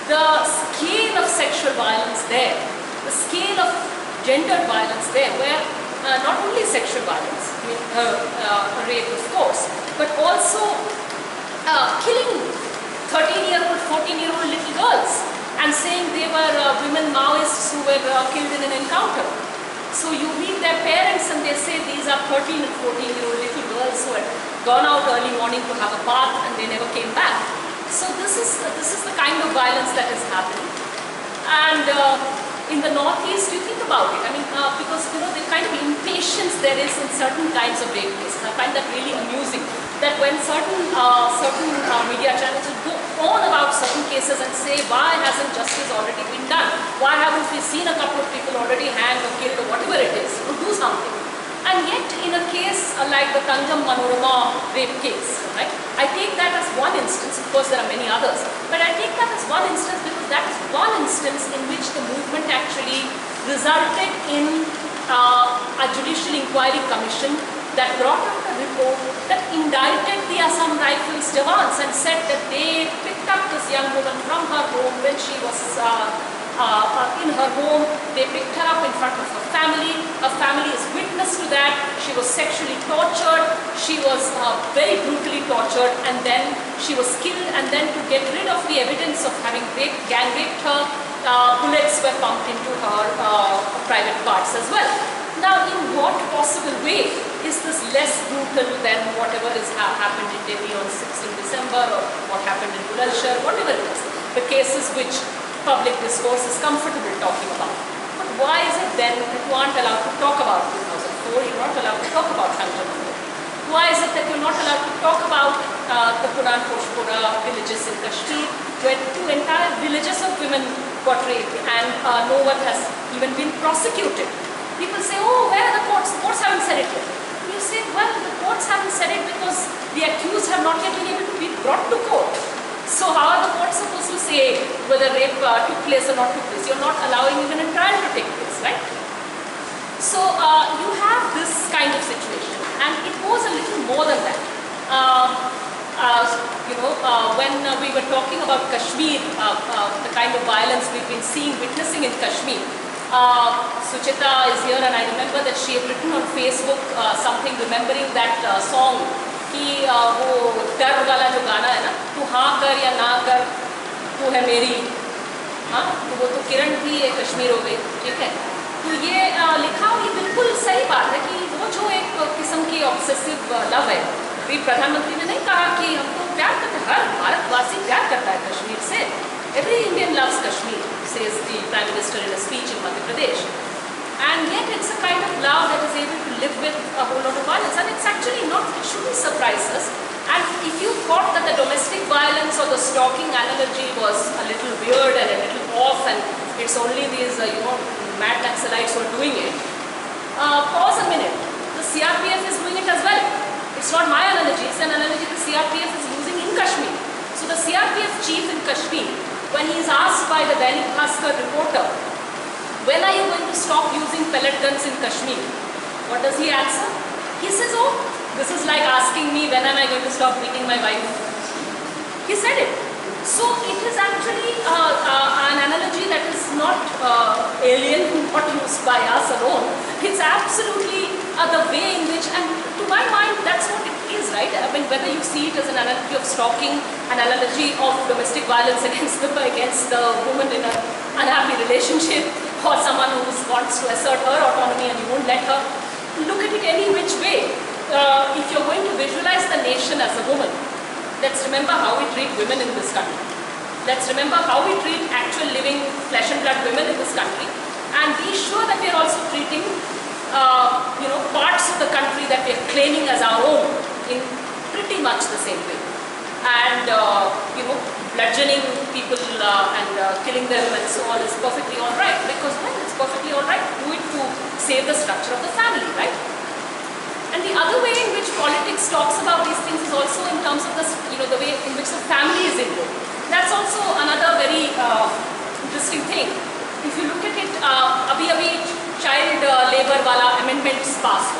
the scale of sexual violence there, the scale of gendered violence there, where not only sexual violence, rape of course, but also killing 13-year-old, 14-year-old little girls and saying they were women Maoists who were killed in an encounter. So you meet their parents and they say these are 13 and 14-year-old little girls who had gone out early morning to have a bath and they never came back. So this is the kind of violence that is happening. And in the Northeast, you think about it. I mean, because the kind of impatience there is in certain kinds of rape cases. I find that really amusing. That when certain media channels will go on about certain cases and say, why hasn't justice already been done? Why haven't we seen a couple of people already hanged or killed or whatever it is? Do something. And yet, in a case like the Tanjam Manorama rape case, right? I take that as one instance. Of course, there are many others, but I take that as one instance because that is one instance in which the movement actually resulted in a judicial inquiry commission that brought out a report that indicted the Assam Rifles Jawans and said that they picked up this young woman from her home when she was in her home. They picked her up in front of her family. Her family is witness to that. She was sexually tortured. She was very brutally tortured, and then she was killed. And then to get rid of the evidence of having gang raped her, bullets were pumped into her private parts as well. Now, in what possible way is this less brutal than whatever has happened in Delhi on 16 December or what happened in Bulandshahr, whatever it is, the cases which public discourse is comfortable talking about? But why is it then that you aren't allowed to talk about 2004, you're not allowed to talk about Hunter? Why is it that you're not allowed to talk about the Puran Poshpora villages in Kashmir, where 2 entire villages of women got raped and no one has even been prosecuted? People say, oh, where are the courts? The courts haven't said it yet. You say, well, the courts haven't said it because the accused have not yet been able to be brought to court. So how are the courts supposed to say whether rape took place or not took place? You're not allowing even a trial to take place, right? So you have this kind of situation, and it goes a little more than that. When we were talking about Kashmir, the kind of violence we've been witnessing in Kashmir, Suchita is here, and I remember that she had written on Facebook something remembering that song कि वो डर वाला जो गाना है ना, तू हाँ कर या ना कर, तू है मेरी, हाँ, तो वो तो किरण थी, ये कश्मीर हो गई, ठीक है। तो ये लिखा, और ये बिल्कुल सही बात है कि वो जो एक किस्म की ऑब्सेसिव लव है, अभी प्रधानमंत्री ने नहीं कहा कि हमको प्यार करते, हर भारतवासी प्यार करता है कश्मीर से, every Indian loves Kashmir, says the Prime Minister in a speech in Madhya Pradesh. And yet it's a kind of love that is able to live with a whole lot of violence, and it's actually not, it shouldn't surprise us. And if you thought that the domestic violence or the stalking analogy was a little weird and a little off, and it's only these mad Naxalites who are doing it, pause a minute. The CRPF is doing it as well. It's not my analogy, it's an analogy the CRPF is using in Kashmir. So the CRPF chief in Kashmir, when he is asked by the Dainik Bhaskar reporter, when are you going to stop using pellet guns in Kashmir? What does he answer? He says, oh, this is like asking me when am I going to stop beating my wife. He said it. So it is actually an analogy that is not alien, not used by us alone. It's absolutely the way in which, and to my mind, that's what it is, right? I mean, whether you see it as an analogy of stalking, an analogy of domestic violence against the woman in an unhappy relationship, or someone who wants to assert her autonomy and you won't let her, look at it any which way. If you're going to visualize the nation as a woman, let's remember how we treat women in this country. Let's remember how we treat actual living flesh and blood women in this country, and be sure that we're also treating parts of the country that we're claiming as our own in pretty much the same way. And bludgeoning people and killing them and so on is perfectly all right, because well, it's perfectly all right to do it to save the structure of the family, right? And the other way in which politics talks about these things is also in terms of the way in which the family is involved. That's also another very interesting thing. If you look at it, abhi child labor wala amendments passed.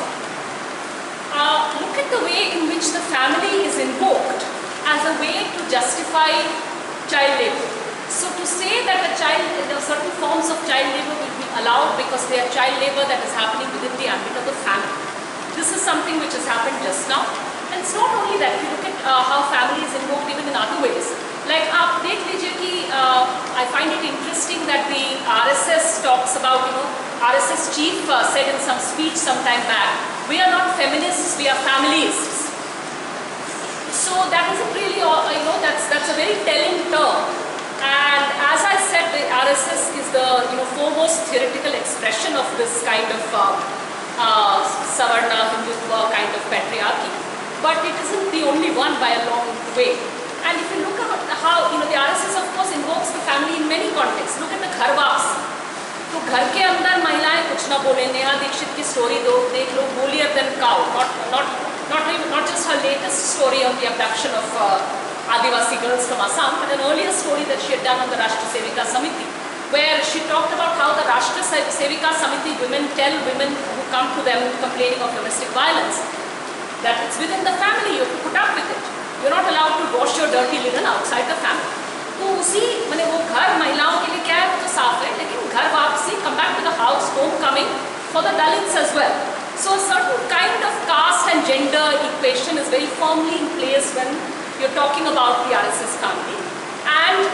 Look at the way in which the family is invoked as a way to justify child labor. So to say that certain forms of child labor will be allowed because they are child labor that is happening within the ambit of the family. This is something which has happened just now. And it's not only that, if you look at how family is invoked even in other ways. Like देख लीजिए कि I find it interesting that the RSS talks about, RSS chief said in some speech some time back, we are not feminists, we are familists. So that isn't really, that's a very telling term. And as I said, the RSS is the foremost theoretical expression of this kind of Savarna Hindutva kind of patriarchy. But it isn't the only one by a long way. And if you look at how, the RSS of course invokes the family in many contexts. Look at the घर वापसी. तो घर के अंदर महिलाएं कुछ ना बोले. नेहा दीक्षित की स्टोरी देख लो, holier than cow. Not just her latest story of the abduction of Adivasi girls from Assam, but an earlier story that she had done on the Rashtra Sevika Samiti, where she talked about how the Rashtra Sevika Samiti women tell women who come to them complaining of domestic violence that it's within the family, you have to put up with it. You're not allowed to wash your dirty linen outside the family. तो उसी मैंने वो घर महिलाओं के लिए क्या है वो तो साफ है, लेकिन घर वापसी, come back to the house, homecoming for the Dalits as well. So a certain kind of caste and gender equation is very firmly in place when you're talking about the RSS family. And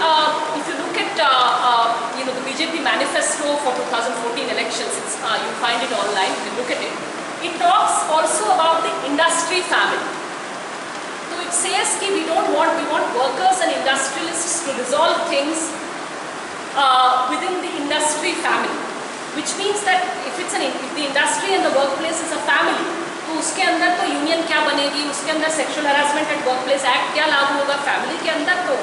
if you look at the BJP manifesto for 2014 elections, you'll find it online, you can look at it. It talks also about the industry family. So it says that we want workers and industrialists to resolve things within the industry family. which means that if the industry and the workplace is a family, तो उसके अंदर तो union क्या बनेगी, उसके अंदर sexual harassment eight workplace act क्या लागू होगा, फैमिली के अंदर तो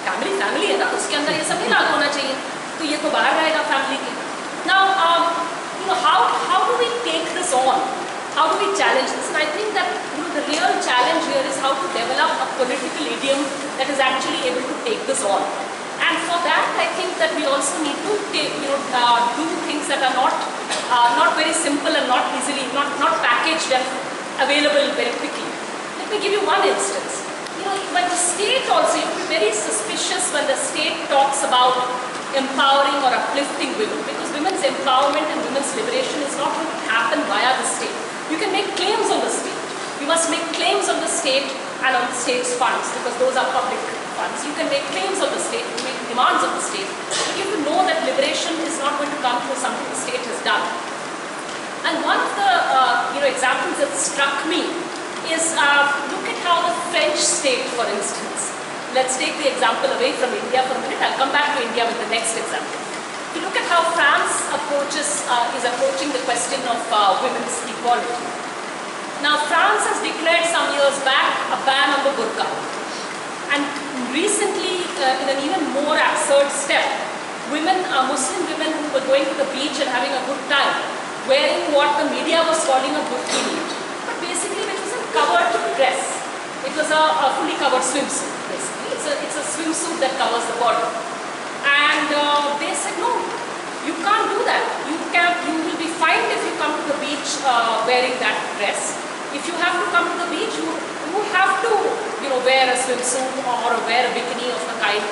फैमिली है ना, उसके अंदर ये सब नहीं लागू होना चाहिए, तो ये तो बाहर रहेगा फैमिली के. Now, how do we take this on? How do we challenge this? And I think that the real challenge here is how to develop a political idiom that is actually able to take this on. And for that, I think that we also need to do things that are not very simple and not easily, not packaged and available very quickly. Let me give you one instance. When the state also, you have to be very suspicious when the state talks about empowering or uplifting women, because women's empowerment and women's liberation is not going to happen via the state. You can make claims on the state. You must make claims on the state and on the state's funds, because those are public funds. You can make claims on the state, you make demands on the state, but you have to know that liberation is not going to come through something the state has done. And one of the examples that struck me is look at how the French state, for instance. Let's take the example away from India for a minute. I'll come back to India with the next example. If you look at how France is approaching the question of women's equality. Now, France has declared some years back a ban on the burqa. And recently, in an even more absurd step, Muslim women who were going to the beach and having a good time, wearing what the media was calling a burqini, but basically it was a covered dress. It was a fully covered swimsuit, basically. It's a swimsuit that covers the body. And they said, no, you can't do that. You will be fined if you come to the beach wearing that dress. If you have to come to the beach, you have to wear a swimsuit or wear a bikini of the kind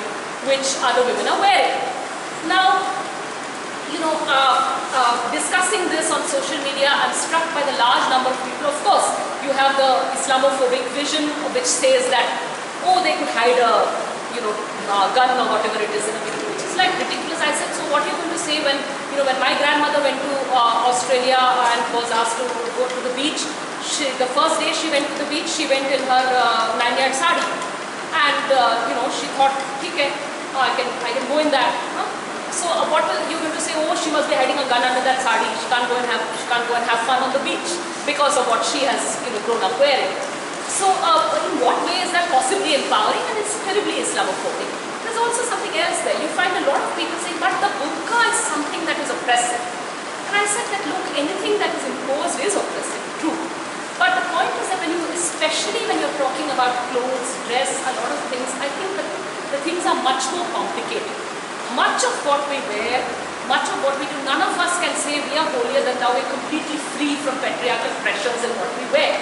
which other women are wearing. Now, discussing this on social media, I'm struck by the large number of people. Of course, you have the Islamophobic vision which says that, oh, they could hide a gun or whatever it is in a bikini, which is like ridiculous. I said, so what are you going to say when my grandmother went to Australia and was asked to go to the beach? The first day she went to the beach, she went in her 9-yard sari, and she thought, okay, I can go in that. Huh? So what are you going to say? Oh, she must be hiding a gun under that sari. She can't go and have fun on the beach because of what she has grown up wearing. So in what way is that possibly empowering? And it's terribly Islamophobic. There's also something else there. You find a lot of people saying, but the burqa is something that is oppressive. And I said that, look, anything that is imposed is oppressive, true. But the point is that especially when you're talking about clothes, dress, a lot of things, I think that the things are much more complicated. Much of what we wear, much of what we do, none of us can say we are holier than thou, we're completely free from patriarchal pressures in what we wear.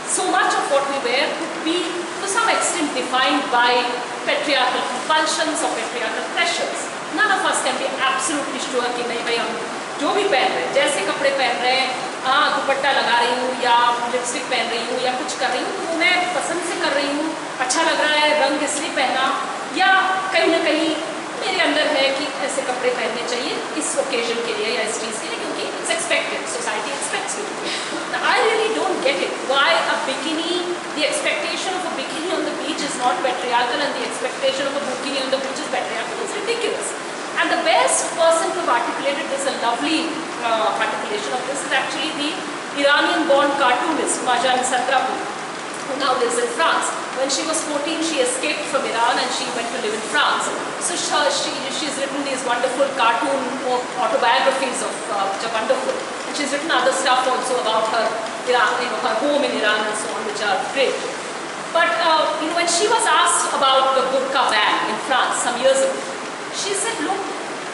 So much of what we wear could be, to some extent, defined by patriarchal compulsions or patriarchal pressures. None of us can be absolutely sure कि नहीं भाई हम जो भी पहन रहे हैं, जैसे कपड़े पहन रहे हैं, दुपट्टा लगा रही हूँ या लिपस्टिक पहन रही हूँ या कुछ कर रही हूँ, तो मैं पसंद से कर रही हूँ, अच्छा लग रहा है, रंग इसलिए पहना, या कहीं ना कहीं मेरे अंदर है कि ऐसे कपड़े पहनने चाहिए इस ओकेजन के लिए या इस चीज़ के लिए, क्योंकि it's expected, society aspects me. I really don't get it. Why a bikini, the expectation of a bikini on the beach is not patriarchal and the expectation of a bikini on the beach is patriarchal. It's ridiculous. And the best person to have articulated this, a lovely articulation of this, is actually the Iranian-born cartoonist Marjan Satrapi, who now lives in France. When she was 14, she escaped from Iran and she went to live in France. So she's written these wonderful cartoon autobiographies which are wonderful. And she's written other stuff also about her her home in Iran and so on, which are great. But when she was asked about the burqa ban in France some years ago, she said, look,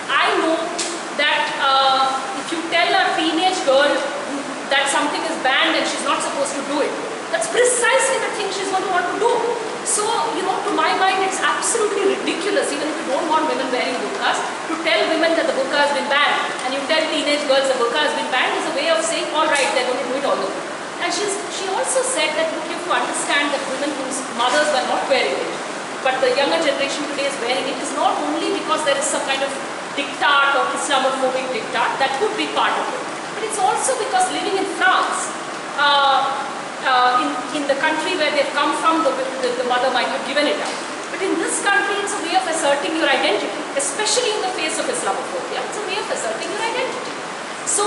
I know that if you tell a teenage girl that something is banned and she's not supposed to do it, that's precisely the thing she's going to want to do. So, to my mind, it's absolutely ridiculous, even if you don't want women wearing burqas, to tell women that the burqa has been banned, and you tell teenage girls the burqa has been banned is a way of saying, all right, they're going to do it all over. And she also said that, look, you have to understand that women whose mothers were not wearing it, but the younger generation today is wearing it, is not only because there is some kind of diktat or Islamophobic diktat, that could be part of it, but it's also because living in France, in the country where they've come from, the mother might have given it up. But in this country, it's a way of asserting your identity, especially in the face of Islamophobia. It's a way of asserting your identity. So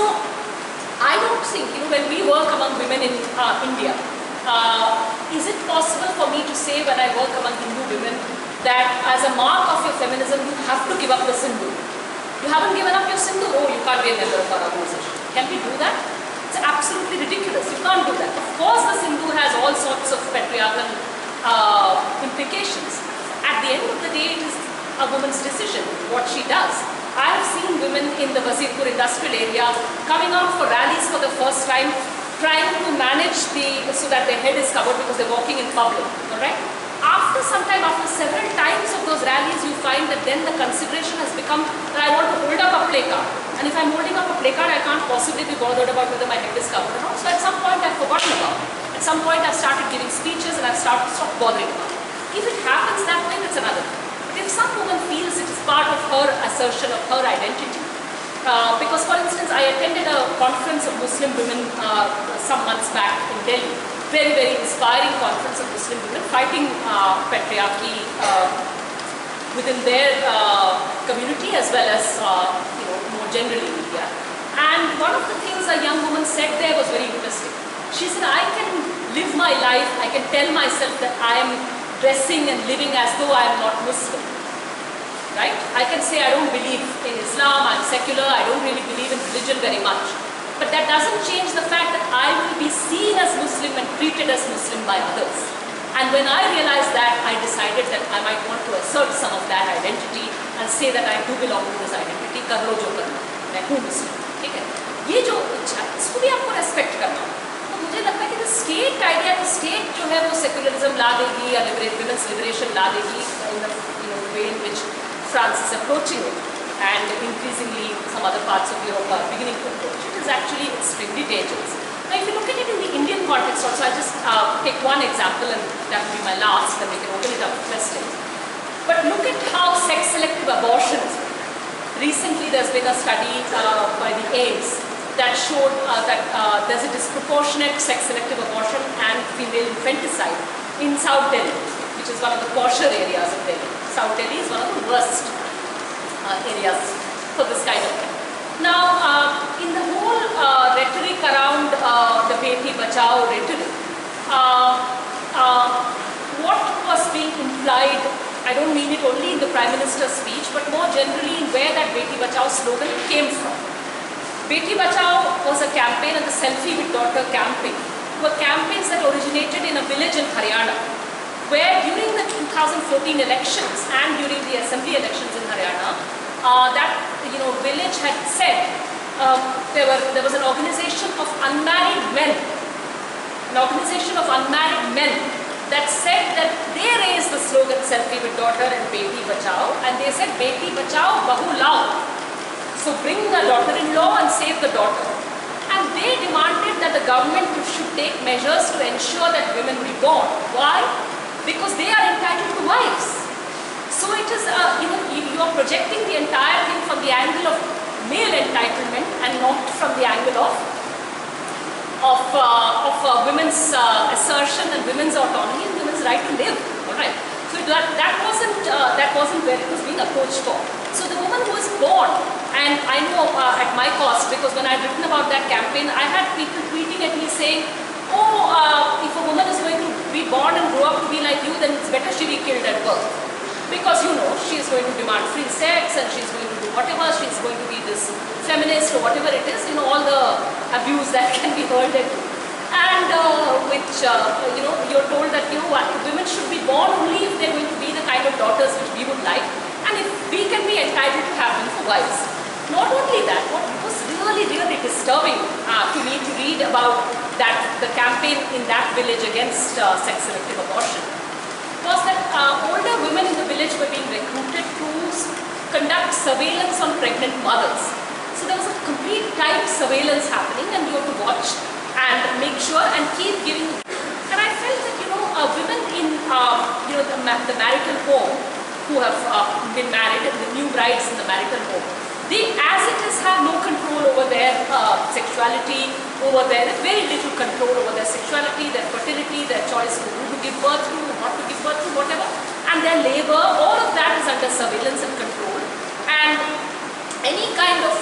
I don't think, when we work among women in India, is it possible for me to say when I work among Hindu women that as a mark of your feminism, you have to give up the sindoor? You haven't given up your sindoor, oh, you can't be a member of our organization. Can we do that? It's absolutely ridiculous. You can't do that. Of course, the sindoor has all sorts of patriarchal implications. At the end of the day, it is a woman's decision what she does. I have seen women in the Wazirpur industrial area coming out for rallies for the first time, trying to manage so that their head is covered because they're walking in public, alright? After some time, after several times of those rallies, you find that then the consideration has become that I want to hold up a placard. And if I'm holding up a placard, I can't possibly be bothered about whether my head is covered or not. So at some point, I've forgotten about it. At some point, I've started giving speeches and I've stopped bothering about it. If it happens that way, it's another thing. But if some woman feels it is part of her assertion of her identity, because for instance, I attended a conference of Muslim women some months back in Delhi, very, very inspiring conference of Muslim women fighting patriarchy within their community as well as more generally in India. And one of the things a young woman said there was very interesting. She said, I can live my life, I can tell myself that I am dressing and living as though I am not Muslim, right? I can say I don't believe in Islam, I'm secular, I don't really believe in religion very much. But that doesn't change the fact that I will be seen as Muslim and treated as Muslim by others. And when I realized that, I decided that I might want to assert some of that identity and say that I do belong to this identity, kar lo jo karna, main hu Muslim, ठीक है? ये जो इच्छा है, इसको भी आपको respect करना होगा। मुझे लगता है कि स्टेट आइडिया, स्टेट जो है वो सेक्युलरिज्म ला देगी या विमेंस लिबरेशन ला देगी in the way in which France is approaching it, and increasingly some other parts of Europe are beginning to approach it, is actually extremely dangerous. Now if you look at it in the Indian context also, I'll just take one example and that will be my last, then we can open it up to questions. But look at how sex-selective abortion is. Recently there's been a study by the AIMS that showed that there's a disproportionate sex-selective abortion and female infanticide in South Delhi, which is one of the posher areas of Delhi. South Delhi is one of the worst areas for this kind of thing. Now, in the whole rhetoric around the Beti Bachao rhetoric, what was being implied, I don't mean it only in the Prime Minister's speech, but more generally in where that Beti Bachao slogan came from. Beti Bachao was a campaign, and the Selfie with Daughter campaign were campaigns that originated in a village in Haryana, where during the 2014 elections and during the assembly elections in Haryana, that village had said there was an organization of unmarried men, that said that they raised the slogan Selfie with Daughter and Beti Bachao, and they said Beti Bachao Bahu Lao. So bring the daughter-in-law and save the daughter. And they demanded that the government should take measures to ensure that women be born. Why? Because they are entitled to wives. So it is, you are projecting the entire thing from the angle of male entitlement and not from the angle of women's assertion and women's autonomy and women's right to live. All right. So that wasn't where it was being approached for. So the woman who was born, and I know at my cost, because when I had written about that campaign, I had people tweeting at me saying, oh, if a woman is going to be born and grow up to be like you, then it's better she be killed at birth. Because she is going to demand free sex and she's going to do whatever, she's going to be this feminist or whatever it is, all the abuse that can be hurled at you. And you're told that, women should be born only if they're going to be the kind of daughters which we would like. And if we can be entitled to have them for wives. Not only that, what was really, really disturbing to me to read about the campaign in that village against sex-selective abortion was that older women in the village were being recruited to conduct surveillance on pregnant mothers. So there was a complete tight surveillance happening, and you have to watch and make sure and keep giving. And I felt that women in the marital home who have been married, and the new brides in the marital home, they as it is have no control over their sexuality, over their very little control over their sexuality, their fertility, their choice to who to give birth to, not to give birth to, whatever, and their labor, all of that is under surveillance and control. And any kind of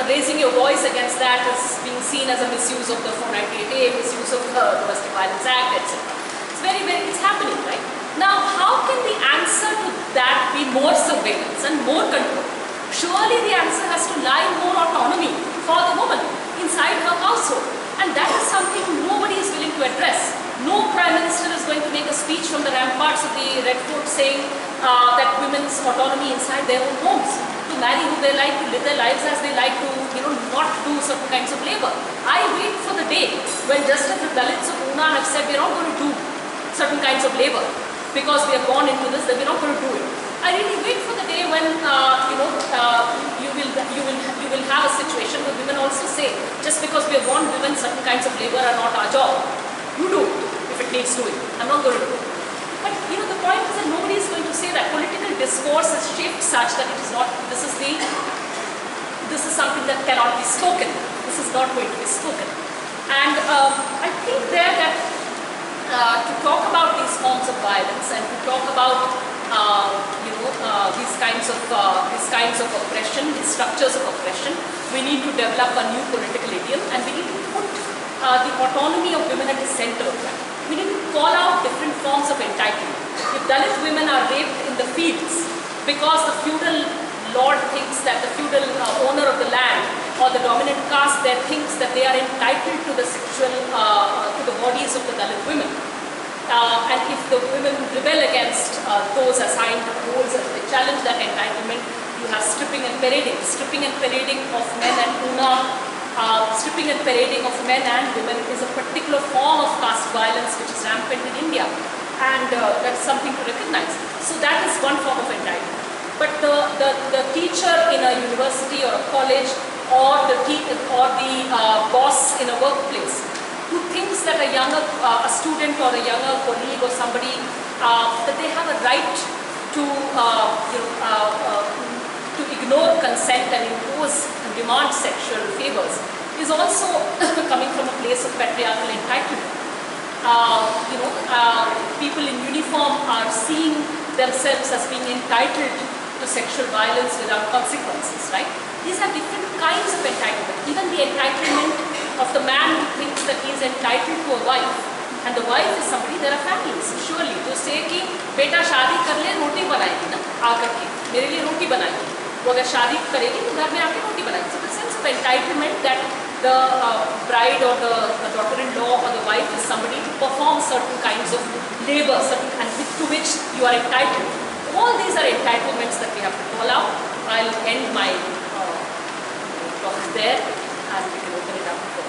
raising your voice against that is being seen as a misuse of the 498A, misuse of the Domestic Violence Act, etc. It's it's happening, right? Now, how can the answer to that be more surveillance and more control? Surely the answer has to lie in more autonomy for the woman inside her household. And that is something nobody is willing to address. No Prime Minister is going to make a speech from the ramparts of the Red Fort saying that women's autonomy inside their own homes, to marry who they like, to live their lives as they like, to not do certain kinds of labor. I wait for the day when just as the Dalits of Una have said we're not going to do certain kinds of labor because we are born into this, that we're not going to do it. I really wait for the day when you will have a situation where women also say, just because we are born women, certain kinds of labor are not our job. You do it if it needs doing. I'm not going to do it. But the point is that nobody is going to say that. Political discourse is shaped such that it is not. This is something that cannot be spoken. This is not going to be spoken. And I think there that to talk about these forms of violence and to talk about these kinds of oppression, these structures of oppression, we need to develop a new political idiom, and we need to put the autonomy of women at the center of that. We need to call out different forms of entitlement. If Dalit women are raped in the fields because the feudal lord thinks that the feudal owner of the land or the dominant caste there thinks that they are entitled to the sexual, to the bodies of the Dalit women, and if the women rebel against those assigned roles and they challenge that entitlement, you have stripping and parading of men and Una. Stripping and parading of men and women is a particular form of caste violence which is rampant in India, and that's something to recognize. So that is one form of entitlement. But the teacher in a university or a college, or the boss in a workplace who thinks that a student or a younger colleague or somebody that they have a right to ignore consent and impose and demand sexual favors is also coming from a place of patriarchal entitlement. People in uniform are seeing themselves as being entitled to sexual violence without consequences, right? These are different kinds of entitlement. Even the entitlement of the man who thinks that he is entitled to a wife, and the wife is somebody, there are families, surely, जो say कि बेटा शादी कर ले रोटी बनाएगी ना आकर के मेरे लिए रोटी बनाएगी, वो अगर शादी करेगी तो घर में आके रोटी बनाएगी. So the sense of entitlement that the bride or the daughter-in-law or the wife is somebody to perform certain kinds of labor, and to which you are entitled. All these are entitlements that we have to call out. I'll end my talk there and we can open it up for